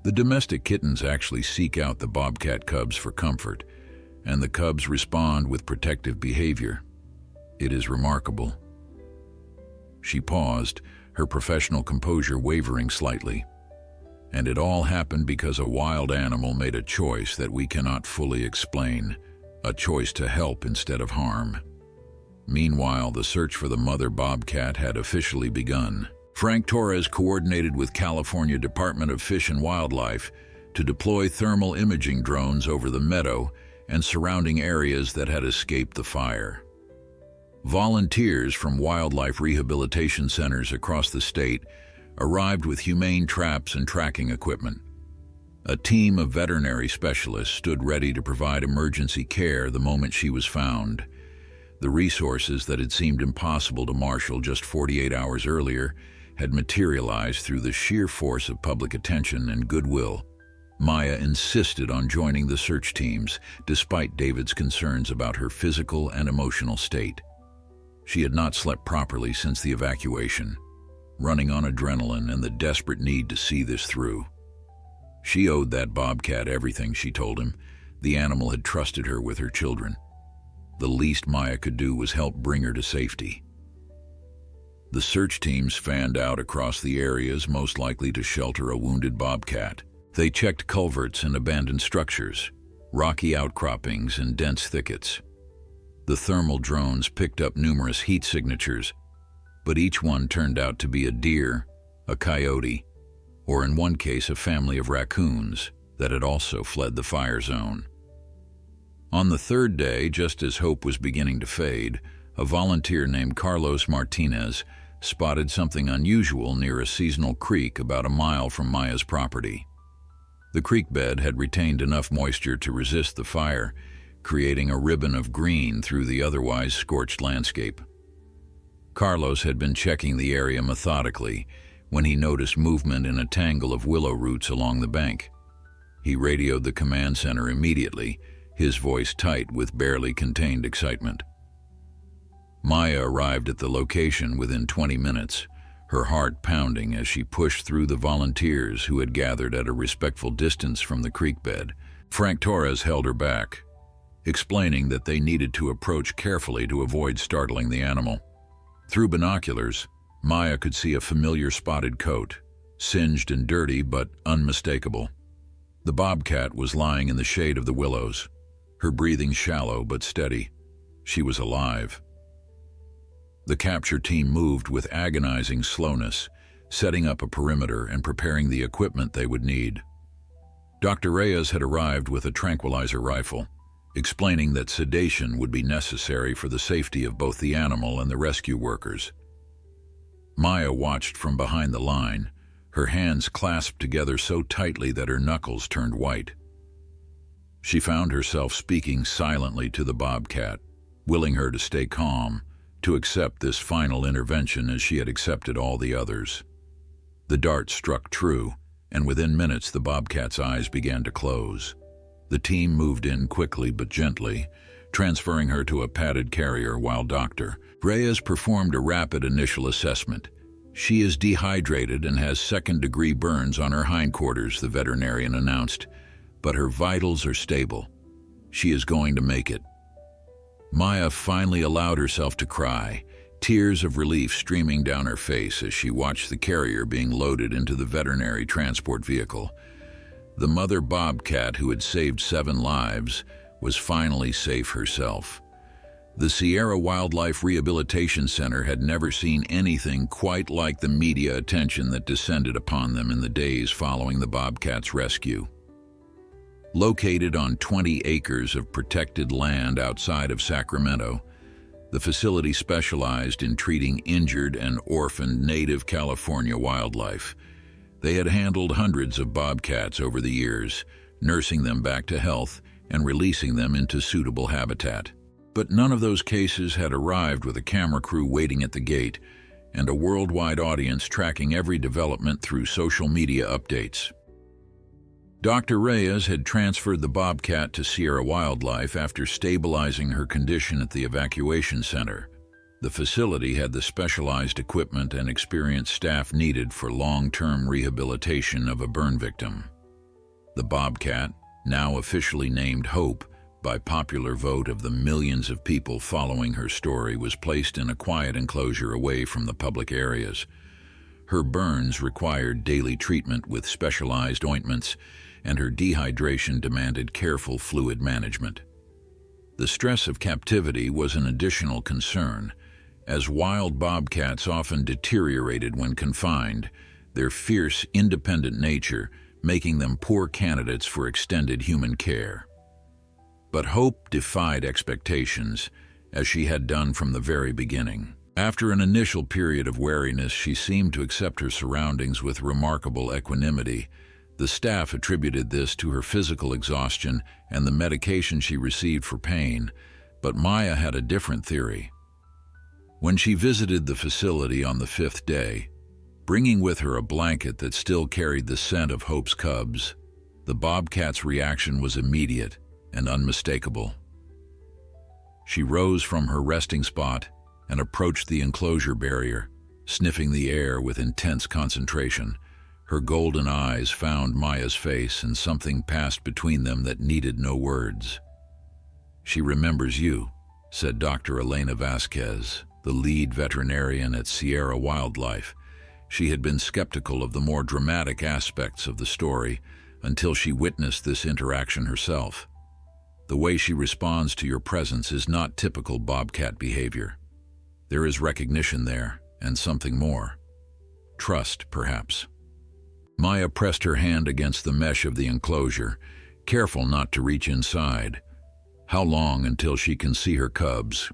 A: The domestic kittens actually seek out the bobcat cubs for comfort, and the cubs respond with protective behavior. It is remarkable. She paused, her professional composure wavering slightly. And it all happened because a wild animal made a choice that we cannot fully explain, a choice to help instead of harm. Meanwhile, the search for the mother bobcat had officially begun. Frank Torres coordinated with California Department of Fish and Wildlife to deploy thermal imaging drones over the meadow and surrounding areas that had escaped the fire. Volunteers from wildlife rehabilitation centers across the state arrived with humane traps and tracking equipment. A team of veterinary specialists stood ready to provide emergency care the moment she was found. The resources that had seemed impossible to marshal just 48 hours earlier had materialized through the sheer force of public attention and goodwill. Maya insisted on joining the search teams, despite David's concerns about her physical and emotional state. She had not slept properly since the evacuation, running on adrenaline and the desperate need to see this through. She owed that bobcat everything, she told him. The animal had trusted her with her children. The least Maya could do was help bring her to safety. The search teams fanned out across the areas most likely to shelter a wounded bobcat. They checked culverts and abandoned structures, rocky outcroppings and dense thickets. The thermal drones picked up numerous heat signatures, but each one turned out to be a deer, a coyote, or in one case a family of raccoons that had also fled the fire zone. On the third day, just as hope was beginning to fade, a volunteer named Carlos Martinez spotted something unusual near a seasonal creek about a mile from Maya's property. The creek bed had retained enough moisture to resist the fire, creating a ribbon of green through the otherwise scorched landscape. Carlos had been checking the area methodically when he noticed movement in a tangle of willow roots along the bank. He radioed the command center immediately, his voice tight with barely contained excitement. Maya arrived at the location within 20 minutes, her heart pounding as she pushed through the volunteers who had gathered at a respectful distance from the creek bed. Frank Torres held her back, explaining that they needed to approach carefully to avoid startling the animal. Through binoculars, Maya could see a familiar spotted coat, singed and dirty but unmistakable. The bobcat was lying in the shade of the willows, her breathing shallow but steady. She was alive. The capture team moved with agonizing slowness, setting up a perimeter and preparing the equipment they would need. Dr. Reyes had arrived with a tranquilizer rifle, explaining that sedation would be necessary for the safety of both the animal and the rescue workers. Maya watched from behind the line, her hands clasped together so tightly that her knuckles turned white. She found herself speaking silently to the bobcat, willing her to stay calm, to accept this final intervention as she had accepted all the others. The dart struck true, and within minutes the bobcat's eyes began to close. The team moved in quickly but gently, transferring her to a padded carrier while Dr. Reyes performed a rapid initial assessment. She is dehydrated and has second-degree burns on her hindquarters, the veterinarian announced, but her vitals are stable. She is going to make it. Maya finally allowed herself to cry, tears of relief streaming down her face as she watched the carrier being loaded into the veterinary transport vehicle. The mother bobcat, who had saved 7 lives, was finally safe herself. The Sierra Wildlife Rehabilitation Center had never seen anything quite like the media attention that descended upon them in the days following the bobcat's rescue. Located on 20 acres of protected land outside of Sacramento, the facility specialized in treating injured and orphaned native California wildlife. They had handled hundreds of bobcats over the years, nursing them back to health and releasing them into suitable habitat. But none of those cases had arrived with a camera crew waiting at the gate and a worldwide audience tracking every development through social media updates. Dr. Reyes had transferred the bobcat to Sierra Wildlife after stabilizing her condition at the evacuation center. The facility had the specialized equipment and experienced staff needed for long-term rehabilitation of a burn victim. The bobcat, now officially named Hope, by popular vote of the millions of people following her story, was placed in a quiet enclosure away from the public areas. Her burns required daily treatment with specialized ointments, and her dehydration demanded careful fluid management. The stress of captivity was an additional concern, as wild bobcats often deteriorated when confined, their fierce, independent nature making them poor candidates for extended human care. But Hope defied expectations, as she had done from the very beginning. After an initial period of wariness, she seemed to accept her surroundings with remarkable equanimity. The staff attributed this to her physical exhaustion and the medication she received for pain, but Maya had a different theory. When she visited the facility on the 5th day, bringing with her a blanket that still carried the scent of Hope's cubs, the Bobcat's reaction was immediate and unmistakable. She rose from her resting spot and approached the enclosure barrier, sniffing the air with intense concentration. Her golden eyes found Maya's face, and something passed between them that needed no words. "She remembers you," said Dr. Elena Vasquez, the lead veterinarian at Sierra Wildlife. She had been skeptical of the more dramatic aspects of the story until she witnessed this interaction herself. "The way she responds to your presence is not typical Bobcat behavior. There is recognition there, and something more. Trust, perhaps." Maya pressed her hand against the mesh of the enclosure, careful not to reach inside. How long until she can see her cubs?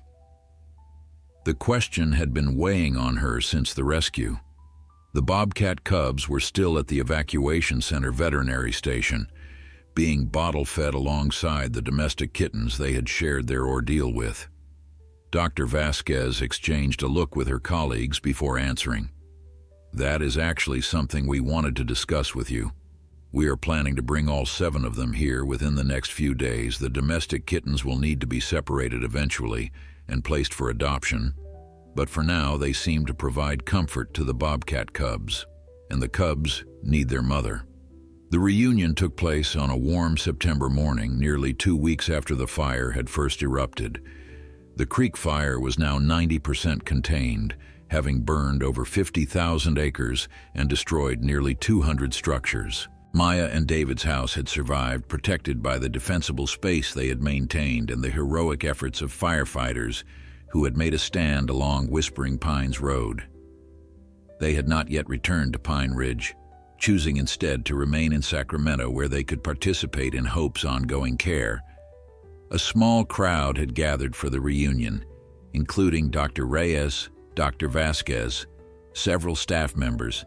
A: The question had been weighing on her since the rescue. The Bobcat cubs were still at the evacuation center veterinary station, being bottle-fed alongside the domestic kittens they had shared their ordeal with. Dr. Vasquez exchanged a look with her colleagues before answering. "That is actually something we wanted to discuss with you. We are planning to bring all 7 of them here within the next few days. The domestic kittens will need to be separated eventually and placed for adoption, but for now they seem to provide comfort to the Bobcat cubs, and the cubs need their mother." The reunion took place on a warm September morning, nearly 2 weeks after the fire had first erupted. The creek fire was now 90% contained, having burned over 50,000 acres and destroyed nearly 200 structures. Maya and David's house had survived, protected by the defensible space they had maintained and the heroic efforts of firefighters who had made a stand along Whispering Pines Road. They had not yet returned to Pine Ridge, choosing instead to remain in Sacramento, where they could participate in Hope's ongoing care. A small crowd had gathered for the reunion, including Dr. Reyes, Dr. Vasquez, several staff members,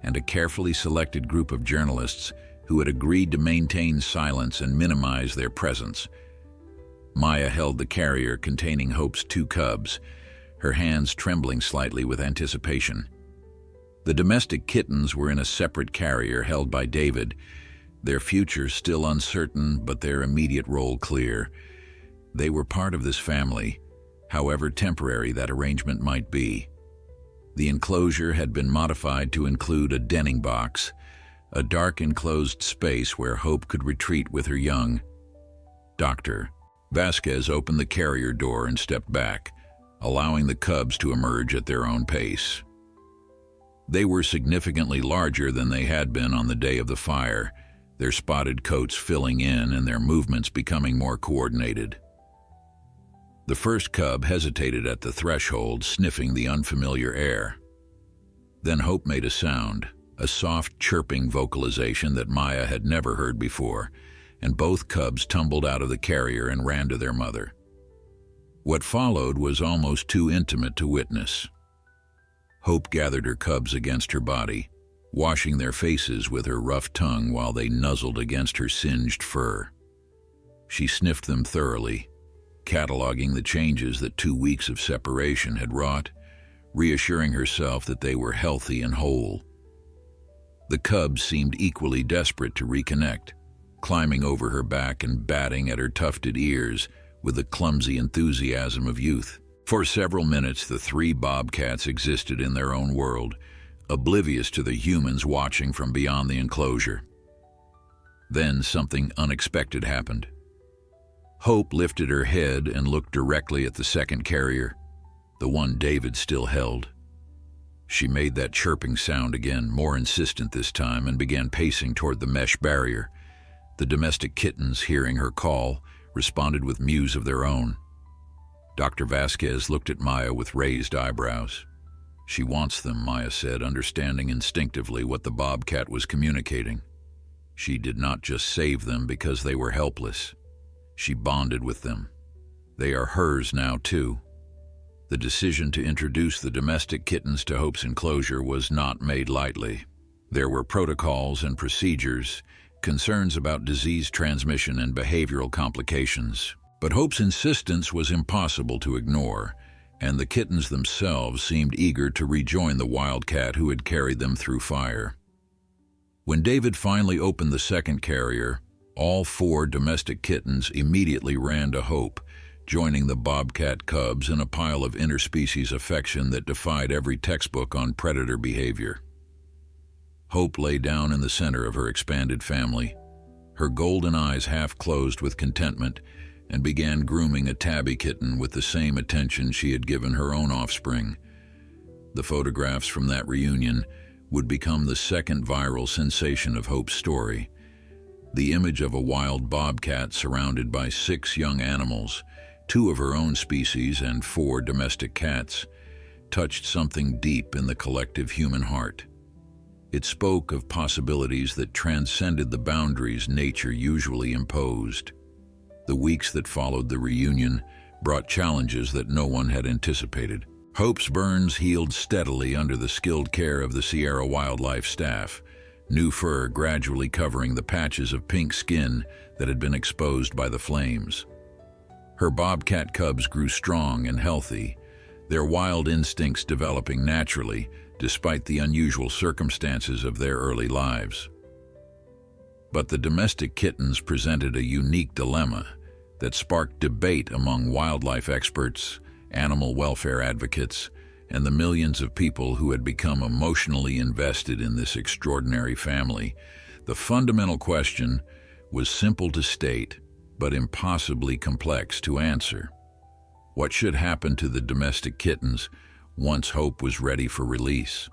A: and a carefully selected group of journalists who had agreed to maintain silence and minimize their presence. Maya held the carrier containing Hope's 2 cubs, her hands trembling slightly with anticipation. The domestic kittens were in a separate carrier held by David, their future still uncertain but their immediate role clear. They were part of this family, however temporary that arrangement might be. The enclosure had been modified to include a denning box, a dark enclosed space where Hope could retreat with her young. Dr. Vasquez opened the carrier door and stepped back, allowing the cubs to emerge at their own pace. They were significantly larger than they had been on the day of the fire, their spotted coats filling in and their movements becoming more coordinated. The first cub hesitated at the threshold, sniffing the unfamiliar air. Then Hope made a sound, a soft chirping vocalization that Maya had never heard before, and both cubs tumbled out of the carrier and ran to their mother. What followed was almost too intimate to witness. Hope gathered her cubs against her body, washing their faces with her rough tongue while they nuzzled against her singed fur. She sniffed them thoroughly, cataloging the changes that 2 weeks of separation had wrought, reassuring herself that they were healthy and whole. The cubs seemed equally desperate to reconnect, climbing over her back and batting at her tufted ears with the clumsy enthusiasm of youth. For several minutes, the 3 Bobcats existed in their own world, oblivious to the humans watching from beyond the enclosure. Then something unexpected happened. Hope lifted her head and looked directly at the second carrier, the one David still held. She made that chirping sound again, more insistent this time, and began pacing toward the mesh barrier. The domestic kittens, hearing her call, responded with mews of their own. Dr. Vasquez looked at Maya with raised eyebrows. "She wants them," Maya said, understanding instinctively what the Bobcat was communicating. She did not just save them because they were helpless. She bonded with them. They are hers now, too. The decision to introduce the domestic kittens to Hope's enclosure was not made lightly. There were protocols and procedures, concerns about disease transmission and behavioral complications. But Hope's insistence was impossible to ignore, and the kittens themselves seemed eager to rejoin the wildcat who had carried them through fire. When David finally opened the second carrier, all 4 domestic kittens immediately ran to Hope, joining the bobcat cubs in a pile of interspecies affection that defied every textbook on predator behavior. Hope lay down in the center of her expanded family, her golden eyes half closed with contentment, and began grooming a tabby kitten with the same attention she had given her own offspring. The photographs from that reunion would become the second viral sensation of Hope's story. The image of a wild bobcat surrounded by 6 young animals, 2 of her own species and 4 domestic cats, touched something deep in the collective human heart. It spoke of possibilities that transcended the boundaries nature usually imposed. The weeks that followed the reunion brought challenges that no one had anticipated. Hope's burns healed steadily under the skilled care of the Sierra Wildlife staff, new fur gradually covering the patches of pink skin that had been exposed by the flames. Her bobcat cubs grew strong and healthy, their wild instincts developing naturally despite the unusual circumstances of their early lives. But the domestic kittens presented a unique dilemma that sparked debate among wildlife experts, animal welfare advocates, and the millions of people who had become emotionally invested in this extraordinary family. The fundamental question was simple to state, but impossibly complex to answer. What should happen to the domestic kittens once Hope was ready for release?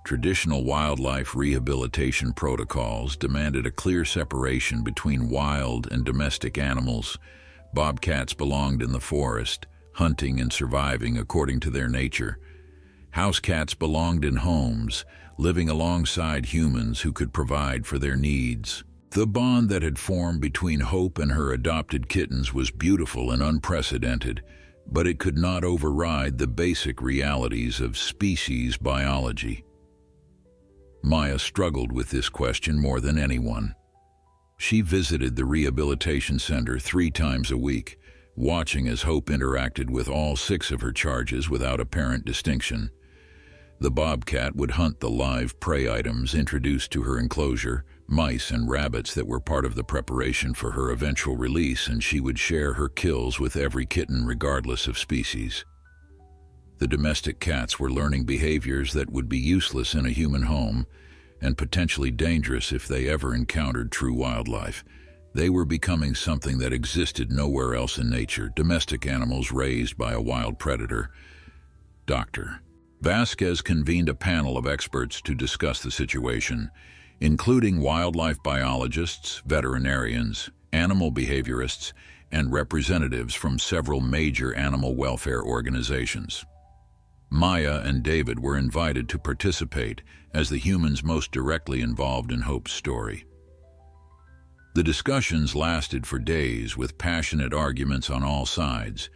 A: Traditional wildlife rehabilitation protocols demanded a clear separation between wild and domestic animals. Bobcats belonged in the forest, hunting and surviving according to their nature. House cats belonged in homes, living alongside humans who could provide for their needs. The bond that had formed between Hope and her adopted kittens was beautiful and unprecedented, but it could not override the basic realities of species biology. Maya struggled with this question more than anyone. She visited the rehabilitation center 3 times a week, watching as Hope interacted with all 6 of her charges without apparent distinction. The bobcat would hunt the live prey items introduced to her enclosure, mice and rabbits that were part of the preparation for her eventual release, and she would share her kills with every kitten regardless of species. The domestic cats were learning behaviors that would be useless in a human home and potentially dangerous if they ever encountered true wildlife. They were becoming something that existed nowhere else in nature, domestic animals raised by a wild predator. Dr. Vasquez convened a panel of experts to discuss the situation, including wildlife biologists, veterinarians, animal behaviorists, and representatives from several major animal welfare organizations. Maya and David were invited to participate as the humans most directly involved in Hope's story. The discussions lasted for days with passionate arguments on all sides.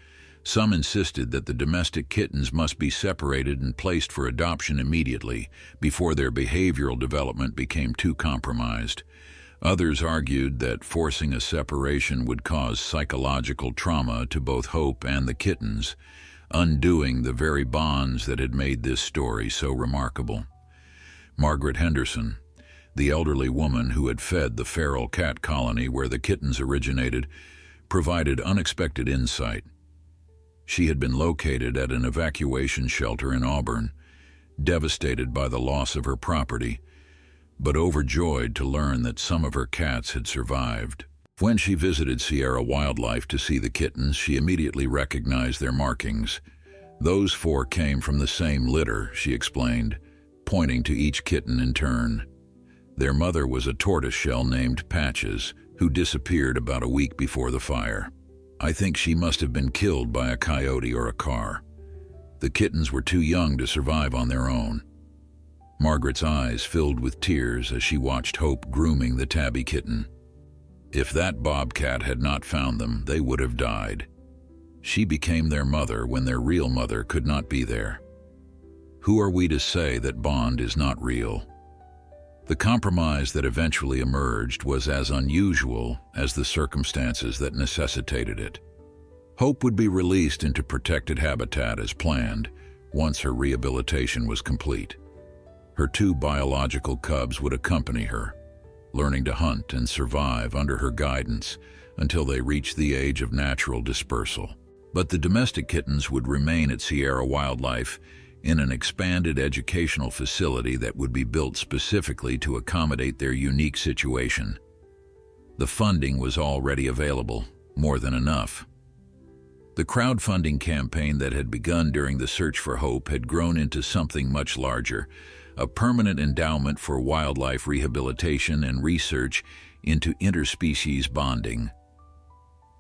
A: Some insisted that the domestic kittens must be separated and placed for adoption immediately before their behavioral development became too compromised. Others argued that forcing a separation would cause psychological trauma to both Hope and the kittens, undoing the very bonds that had made this story so remarkable. Margaret Henderson, the elderly woman who had fed the feral cat colony where the kittens originated, provided unexpected insight. She had been located at an evacuation shelter in Auburn, devastated by the loss of her property, but overjoyed to learn that some of her cats had survived. When she visited Sierra Wildlife to see the kittens, she immediately recognized their markings. Those 4 came from the same litter, she explained, pointing to each kitten in turn. Their mother was a tortoiseshell named Patches, who disappeared about a week before the fire. I think she must have been killed by a coyote or a car. The kittens were too young to survive on their own. Margaret's eyes filled with tears as she watched Hope grooming the tabby kitten. If that bobcat had not found them, they would have died. She became their mother when their real mother could not be there. Who are we to say that bond is not real? The compromise that eventually emerged was as unusual as the circumstances that necessitated it. Hope would be released into protected habitat as planned once her rehabilitation was complete. Her 2 biological cubs would accompany her, learning to hunt and survive under her guidance until they reached the age of natural dispersal. But the domestic kittens would remain at Sierra Wildlife in an expanded educational facility that would be built specifically to accommodate their unique situation. The funding was already available, more than enough. The crowdfunding campaign that had begun during the search for Hope had grown into something much larger, a permanent endowment for wildlife rehabilitation and research into interspecies bonding.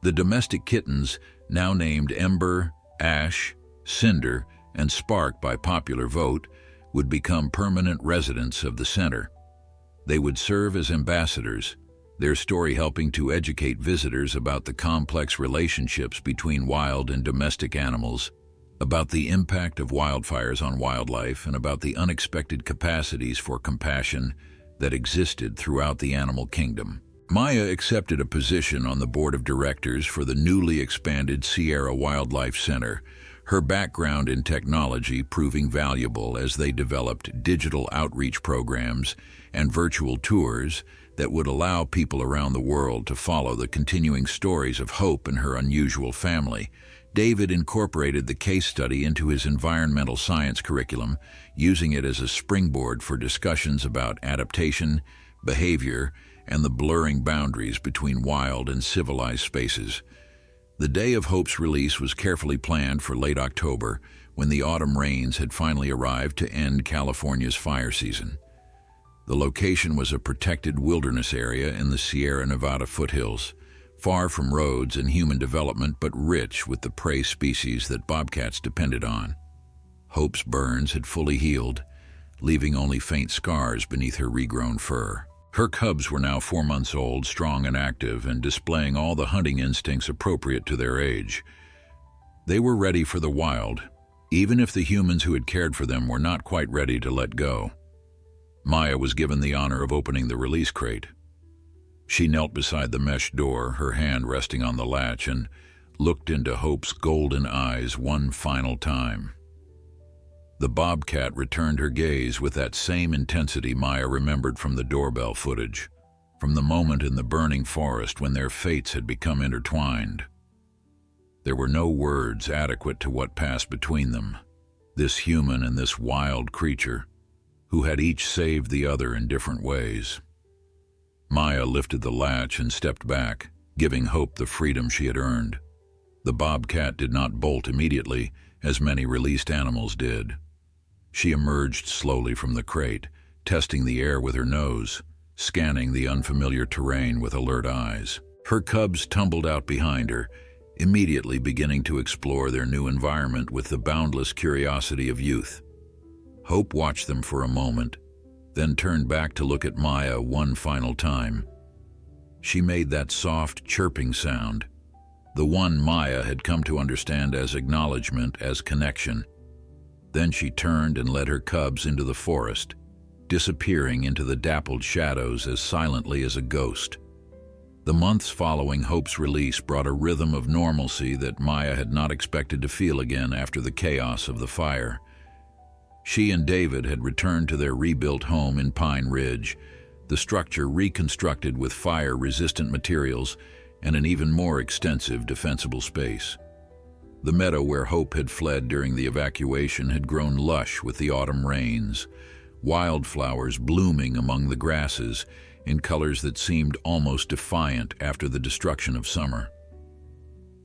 A: The domestic kittens, now named Ember, Ash, Cinder, and Spark by popular vote, would become permanent residents of the center. They would serve as ambassadors, their story helping to educate visitors about the complex relationships between wild and domestic animals, about the impact of wildfires on wildlife, and about the unexpected capacities for compassion that existed throughout the animal kingdom. Maya accepted a position on the board of directors for the newly expanded Sierra Wildlife Center, her background in technology proving valuable as they developed digital outreach programs and virtual tours that would allow people around the world to follow the continuing stories of Hope and her unusual family. David incorporated the case study into his environmental science curriculum, using it as a springboard for discussions about adaptation, behavior, and the blurring boundaries between wild and civilized spaces. The day of Hope's release was carefully planned for late October, when the autumn rains had finally arrived to end California's fire season. The location was a protected wilderness area in the Sierra Nevada foothills, far from roads and human development, but rich with the prey species that bobcats depended on. Hope's burns had fully healed, leaving only faint scars beneath her regrown fur. Her cubs were now 4 months old, strong and active, and displaying all the hunting instincts appropriate to their age. They were ready for the wild, even if the humans who had cared for them were not quite ready to let go. Maya was given the honor of opening the release crate. She knelt beside the mesh door, her hand resting on the latch, and looked into Hope's golden eyes one final time. The bobcat returned her gaze with that same intensity Maya remembered from the doorbell footage, from the moment in the burning forest when their fates had become intertwined. There were no words adequate to what passed between them, this human and this wild creature, who had each saved the other in different ways. Maya lifted the latch and stepped back, giving Hope the freedom she had earned. The bobcat did not bolt immediately, as many released animals did. She emerged slowly from the crate, testing the air with her nose, scanning the unfamiliar terrain with alert eyes. Her cubs tumbled out behind her, immediately beginning to explore their new environment with the boundless curiosity of youth. Hope watched them for a moment, then turned back to look at Maya one final time. She made that soft, chirping sound, the one Maya had come to understand as acknowledgement, as connection. Then she turned and led her cubs into the forest, disappearing into the dappled shadows as silently as a ghost. The months following Hope's release brought a rhythm of normalcy that Maya had not expected to feel again after the chaos of the fire. She and David had returned to their rebuilt home in Pine Ridge, the structure reconstructed with fire-resistant materials and an even more extensive defensible space. The meadow where Hope had fled during the evacuation had grown lush with the autumn rains, wildflowers blooming among the grasses in colors that seemed almost defiant after the destruction of summer.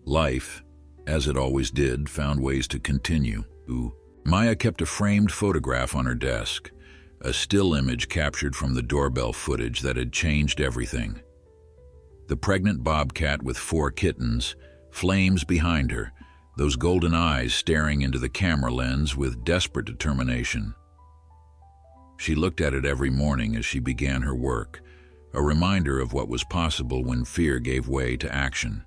A: Life, as it always did, found ways to continue. Maya kept a framed photograph on her desk, a still image captured from the doorbell footage that had changed everything. The pregnant bobcat with 4 kittens, flames behind her, those golden eyes staring into the camera lens with desperate determination. She looked at it every morning as she began her work, a reminder of what was possible when fear gave way to action.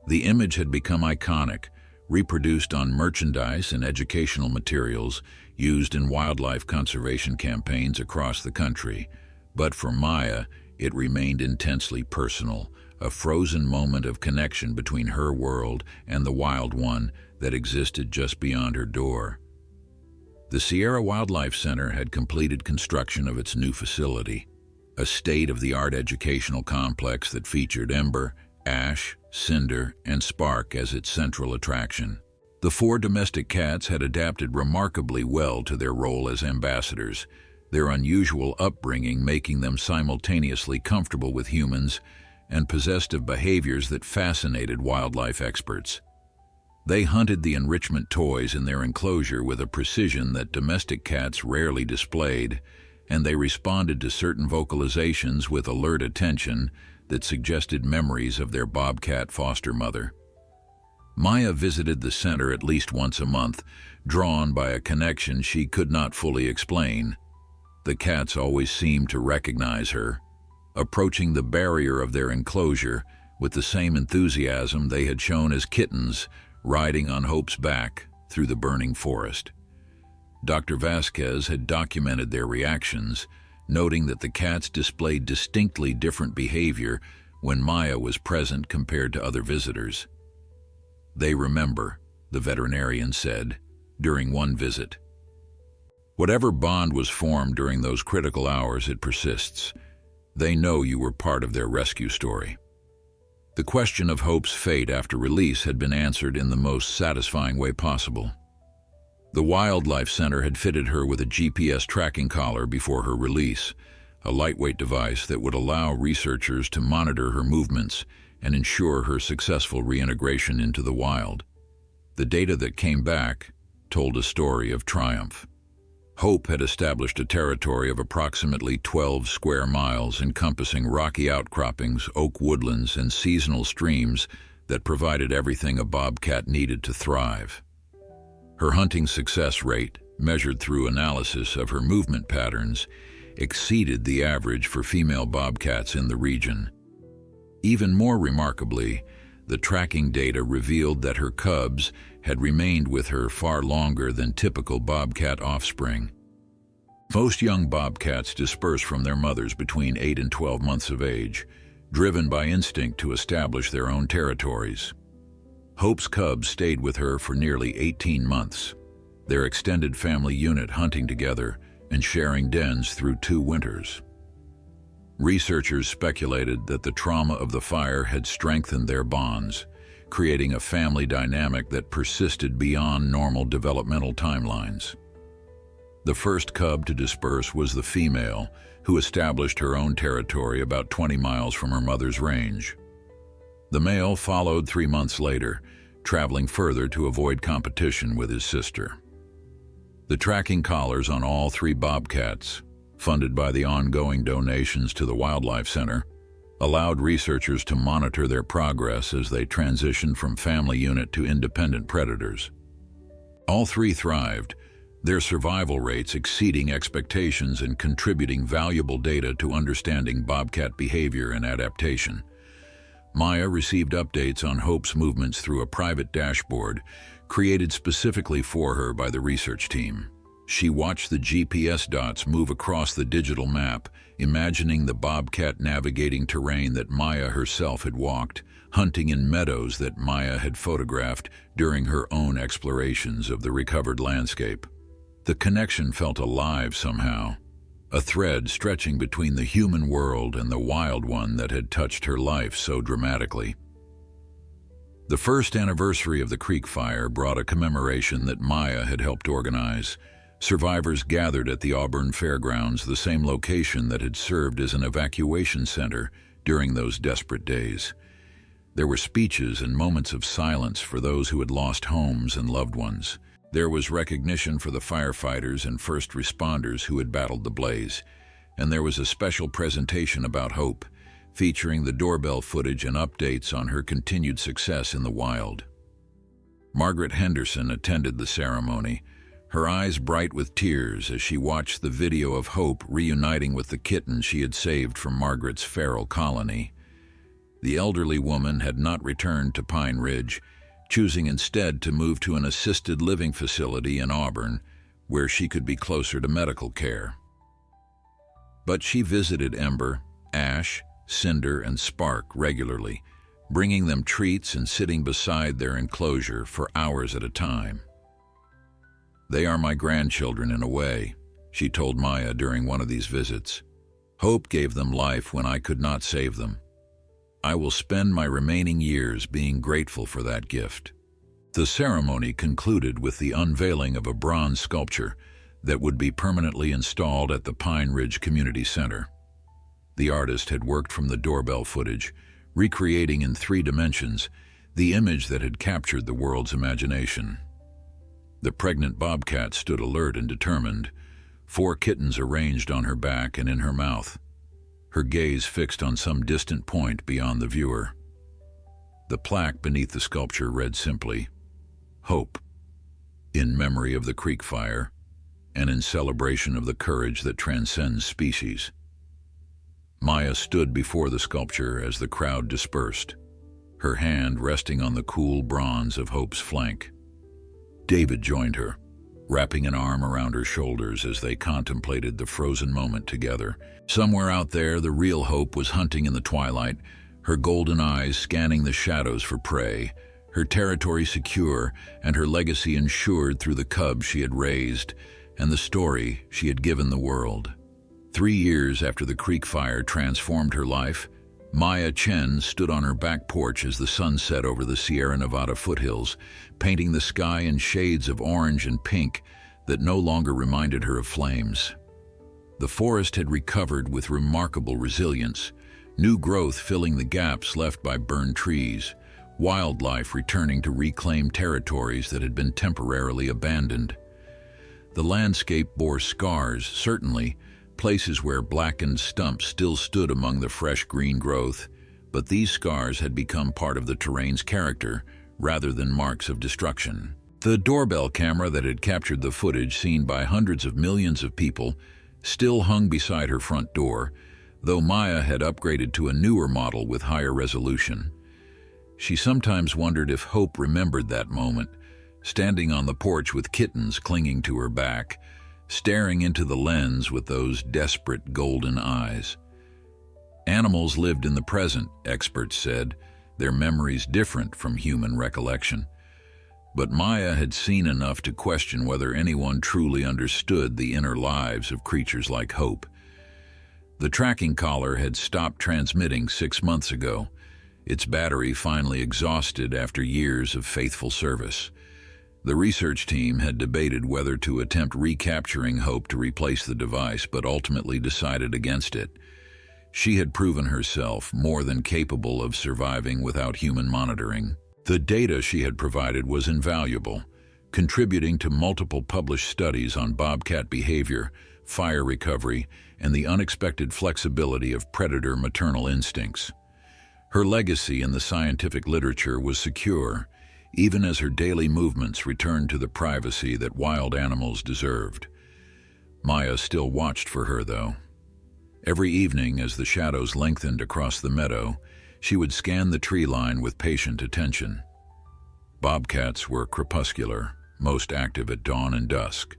A: The image had become iconic, reproduced on merchandise and educational materials used in wildlife conservation campaigns across the country. But for Maya, it remained intensely personal, a frozen moment of connection between her world and the wild one that existed just beyond her door. The Sierra Wildlife Center had completed construction of its new facility, a state-of-the-art educational complex that featured Ember, Ash, Cinder, and Spark as its central attraction. The 4 domestic cats had adapted remarkably well to their role as ambassadors, their unusual upbringing making them simultaneously comfortable with humans and possessed of behaviors that fascinated wildlife experts. They hunted the enrichment toys in their enclosure with a precision that domestic cats rarely displayed, and they responded to certain vocalizations with alert attention that suggested memories of their bobcat foster mother. Maya visited the center at least once a month, drawn by a connection she could not fully explain. The cats always seemed to recognize her, approaching the barrier of their enclosure with the same enthusiasm they had shown as kittens riding on Hope's back through the burning forest. Dr. Vasquez had documented their reactions, noting that the cats displayed distinctly different behavior when Maya was present compared to other visitors. "They remember," the veterinarian said, during one visit. "Whatever bond was formed during those critical hours, it persists. They know you were part of their rescue story." The question of Hope's fate after release had been answered in the most satisfying way possible. The Wildlife Center had fitted her with a GPS tracking collar before her release, a lightweight device that would allow researchers to monitor her movements and ensure her successful reintegration into the wild. The data that came back told a story of triumph. Hope had established a territory of approximately 12 square miles encompassing rocky outcroppings, oak woodlands, and seasonal streams that provided everything a bobcat needed to thrive. Her hunting success rate, measured through analysis of her movement patterns, exceeded the average for female bobcats in the region. Even more remarkably, the tracking data revealed that her cubs had remained with her far longer than typical bobcat offspring. Most young bobcats disperse from their mothers between 8 and 12 months of age, driven by instinct to establish their own territories. Hope's cubs stayed with her for nearly 18 months, their extended family unit hunting together and sharing dens through 2 winters. Researchers speculated that the trauma of the fire had strengthened their bonds, creating a family dynamic that persisted beyond normal developmental timelines. The first cub to disperse was the female, who established her own territory about 20 miles from her mother's range. The male followed 3 months later, traveling further to avoid competition with his sister. The tracking collars on all 3 bobcats, funded by the ongoing donations to the Wildlife Center, allowed researchers to monitor their progress as they transitioned from family unit to independent predators. All 3 thrived, their survival rates exceeding expectations and contributing valuable data to understanding bobcat behavior and adaptation. Maya received updates on Hope's movements through a private dashboard created specifically for her by the research team. She watched the GPS dots move across the digital map, imagining the bobcat navigating terrain that Maya herself had walked, hunting in meadows that Maya had photographed during her own explorations of the recovered landscape. The connection felt alive somehow, a thread stretching between the human world and the wild one that had touched her life so dramatically. The first anniversary of the Creek Fire brought a commemoration that Maya had helped organize. Survivors gathered at the Auburn Fairgrounds, the same location that had served as an evacuation center during those desperate days. There were speeches and moments of silence for those who had lost homes and loved ones. There was recognition for the firefighters and first responders who had battled the blaze. And there was a special presentation about Hope, featuring the Doorbell footage and updates on her continued success in the wild. Margaret Henderson attended the ceremony, her eyes bright with tears as she watched the video of Hope reuniting with the kitten she had saved from Margaret's feral colony. The elderly woman had not returned to Pine Ridge, choosing instead to move to an assisted living facility in Auburn, where she could be closer to medical care. But she visited Ember, Ash, Cinder, and Spark regularly, bringing them treats and sitting beside their enclosure for hours at a time. "They are my grandchildren in a way," she told Maya during one of these visits. "Hope gave them life when I could not save them. I will spend my remaining years being grateful for that gift." The ceremony concluded with the unveiling of a bronze sculpture that would be permanently installed at the Pine Ridge Community Center. The artist had worked from the Doorbell footage, recreating in 3 dimensions the image that had captured the world's imagination. The pregnant bobcat stood alert and determined, 4 kittens arranged on her back and in her mouth, her gaze fixed on some distant point beyond the viewer. The plaque beneath the sculpture read simply, "Hope, in memory of the creek fire, and in celebration of the courage that transcends species." Maya stood before the sculpture as the crowd dispersed, her hand resting on the cool bronze of Hope's flank. David joined her, wrapping an arm around her shoulders as they contemplated the frozen moment together. Somewhere out there, the real Hope was hunting in the twilight, her golden eyes scanning the shadows for prey, her territory secure and her legacy ensured through the cubs she had raised and the story she had given the world. 3 years after the creek fire transformed her life, Maya Chen stood on her back porch as the sun set over the Sierra Nevada foothills, painting the sky in shades of orange and pink that no longer reminded her of flames. The forest had recovered with remarkable resilience, new growth filling the gaps left by burned trees, wildlife returning to reclaim territories that had been temporarily abandoned. The landscape bore scars, certainly, places where blackened stumps still stood among the fresh green growth, but these scars had become part of the terrain's character rather than marks of destruction. The doorbell camera that had captured the footage seen by hundreds of millions of people still hung beside her front door, though Maya had upgraded to a newer model with higher resolution. She sometimes wondered if Hope remembered that moment, standing on the porch with kittens clinging to her back, staring into the lens with those desperate golden eyes. Animals lived in the present, experts said, their memories different from human recollection. But Maya had seen enough to question whether anyone truly understood the inner lives of creatures like Hope. The tracking collar had stopped transmitting 6 months ago, its battery finally exhausted after years of faithful service. The research team had debated whether to attempt recapturing Hope to replace the device, but ultimately decided against it. She had proven herself more than capable of surviving without human monitoring. The data she had provided was invaluable, contributing to multiple published studies on bobcat behavior, fire recovery, and the unexpected flexibility of predator maternal instincts. Her legacy in the scientific literature was secure, even as her daily movements returned to the privacy that wild animals deserved. Maya still watched for her, though. Every evening, as the shadows lengthened across the meadow, she would scan the tree line with patient attention. Bobcats were crepuscular, most active at dawn and dusk,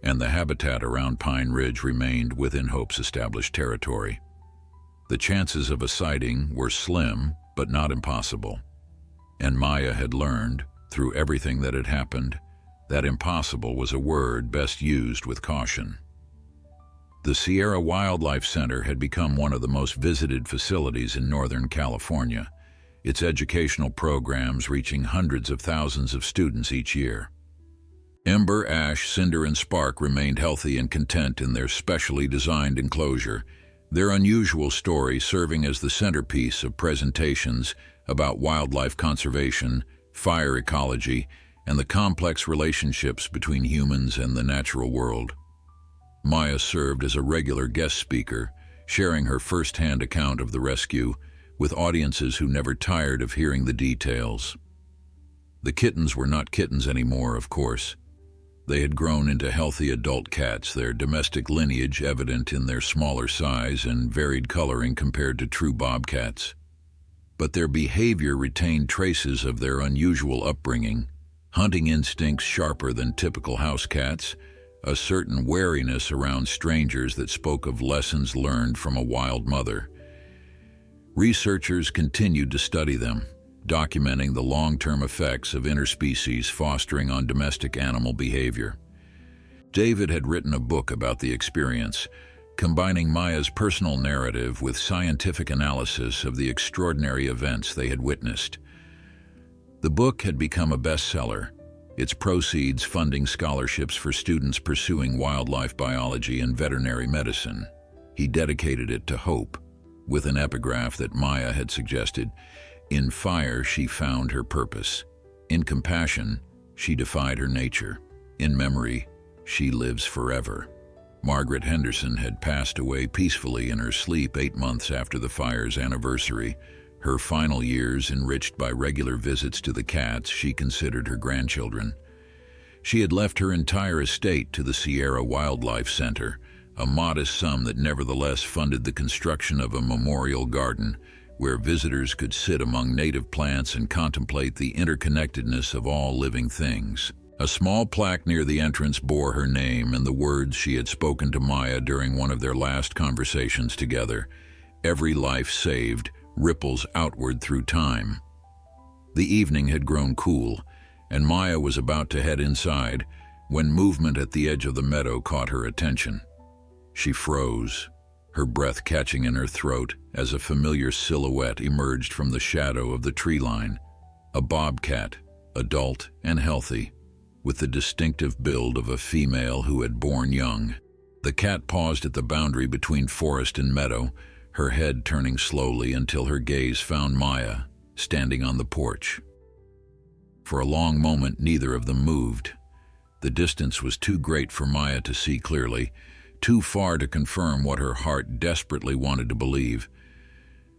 A: and the habitat around Pine Ridge remained within Hope's established territory. The chances of a sighting were slim, but not impossible. And Maya had learned, through everything that had happened, that impossible was a word best used with caution. The Sierra Wildlife Center had become one of the most visited facilities in Northern California, its educational programs reaching hundreds of thousands of students each year. Ember, Ash, Cinder, and Spark remained healthy and content in their specially designed enclosure, their unusual story serving as the centerpiece of presentations about wildlife conservation, fire ecology, and the complex relationships between humans and the natural world. Maya served as a regular guest speaker, sharing her first-hand account of the rescue with audiences who never tired of hearing the details. The kittens were not kittens anymore, of course. They had grown into healthy adult cats, their domestic lineage evident in their smaller size and varied coloring compared to true bobcats. but their behavior retained traces of their unusual upbringing, hunting instincts sharper than typical house cats, a certain wariness around strangers that spoke of lessons learned from a wild mother. Researchers continued to study them, documenting the long-term effects of interspecies fostering on domestic animal behavior. David had written a book about the experience, combining Maya's personal narrative with scientific analysis of the extraordinary events they had witnessed. The book had become a bestseller, its proceeds funding scholarships for students pursuing wildlife biology and veterinary medicine. He dedicated it to hope, with an epigraph that Maya had suggested: "In fire she found her purpose. In compassion, she defied her nature. In memory, she lives forever." Margaret Henderson had passed away peacefully in her sleep 8 months after the fire's anniversary, her final years enriched by regular visits to the cats she considered her grandchildren. She had left her entire estate to the Sierra Wildlife Center, a modest sum that nevertheless funded the construction of a memorial garden where visitors could sit among native plants and contemplate the interconnectedness of all living things. A small plaque near the entrance bore her name and the words she had spoken to Maya during one of their last conversations together: "Every life saved ripples outward through time." The evening had grown cool, and Maya was about to head inside when movement at the edge of the meadow caught her attention. She froze, her breath catching in her throat as a familiar silhouette emerged from the shadow of the tree line. A bobcat, adult and healthy, with the distinctive build of a female who had borne young. The cat paused at the boundary between forest and meadow, her head turning slowly until her gaze found Maya, standing on the porch. For a long moment, neither of them moved. The distance was too great for Maya to see clearly, too far to confirm what her heart desperately wanted to believe.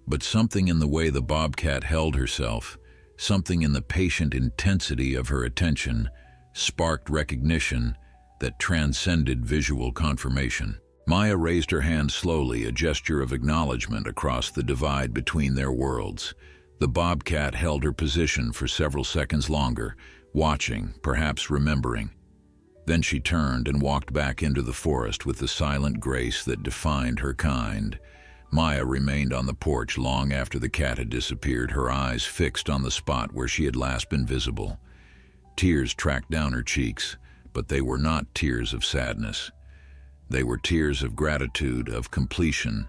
A: But something in the way the bobcat held herself, something in the patient intensity of her attention, sparked recognition that transcended visual confirmation. Maya raised her hand slowly, a gesture of acknowledgement across the divide between their worlds. The bobcat held her position for several seconds longer, watching, perhaps remembering. Then she turned and walked back into the forest with the silent grace that defined her kind. Maya remained on the porch long after the cat had disappeared, her eyes fixed on the spot where she had last been visible. Tears tracked down her cheeks, but they were not tears of sadness. They were tears of gratitude, of completion,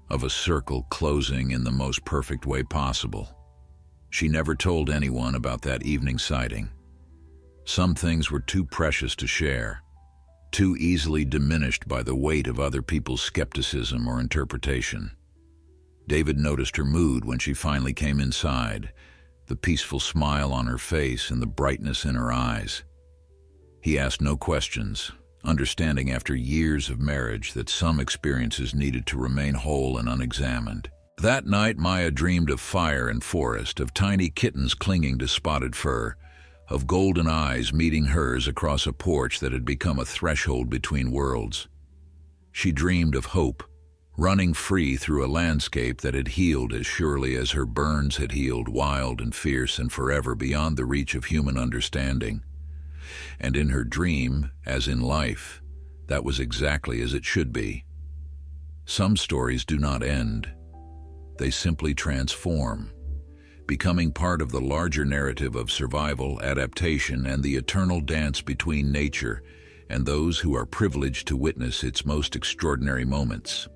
A: of a circle closing in the most perfect way possible. She never told anyone about that evening sighting. Some things were too precious to share, too easily diminished by the weight of other people's skepticism or interpretation. David noticed her mood when she finally came inside, the peaceful smile on her face and the brightness in her eyes. He asked no questions, understanding after years of marriage that some experiences needed to remain whole and unexamined. That night, Maya dreamed of fire and forest, of tiny kittens clinging to spotted fur, of golden eyes meeting hers across a porch that had become a threshold between worlds. She dreamed of hope, running free through a landscape that had healed as surely as her burns had healed, wild and fierce and forever beyond the reach of human understanding. And in her dream, as in life, that was exactly as it should be. Some stories do not end. They simply transform, becoming part of the larger narrative of survival, adaptation, and the eternal dance between nature and those who are privileged to witness its most extraordinary moments.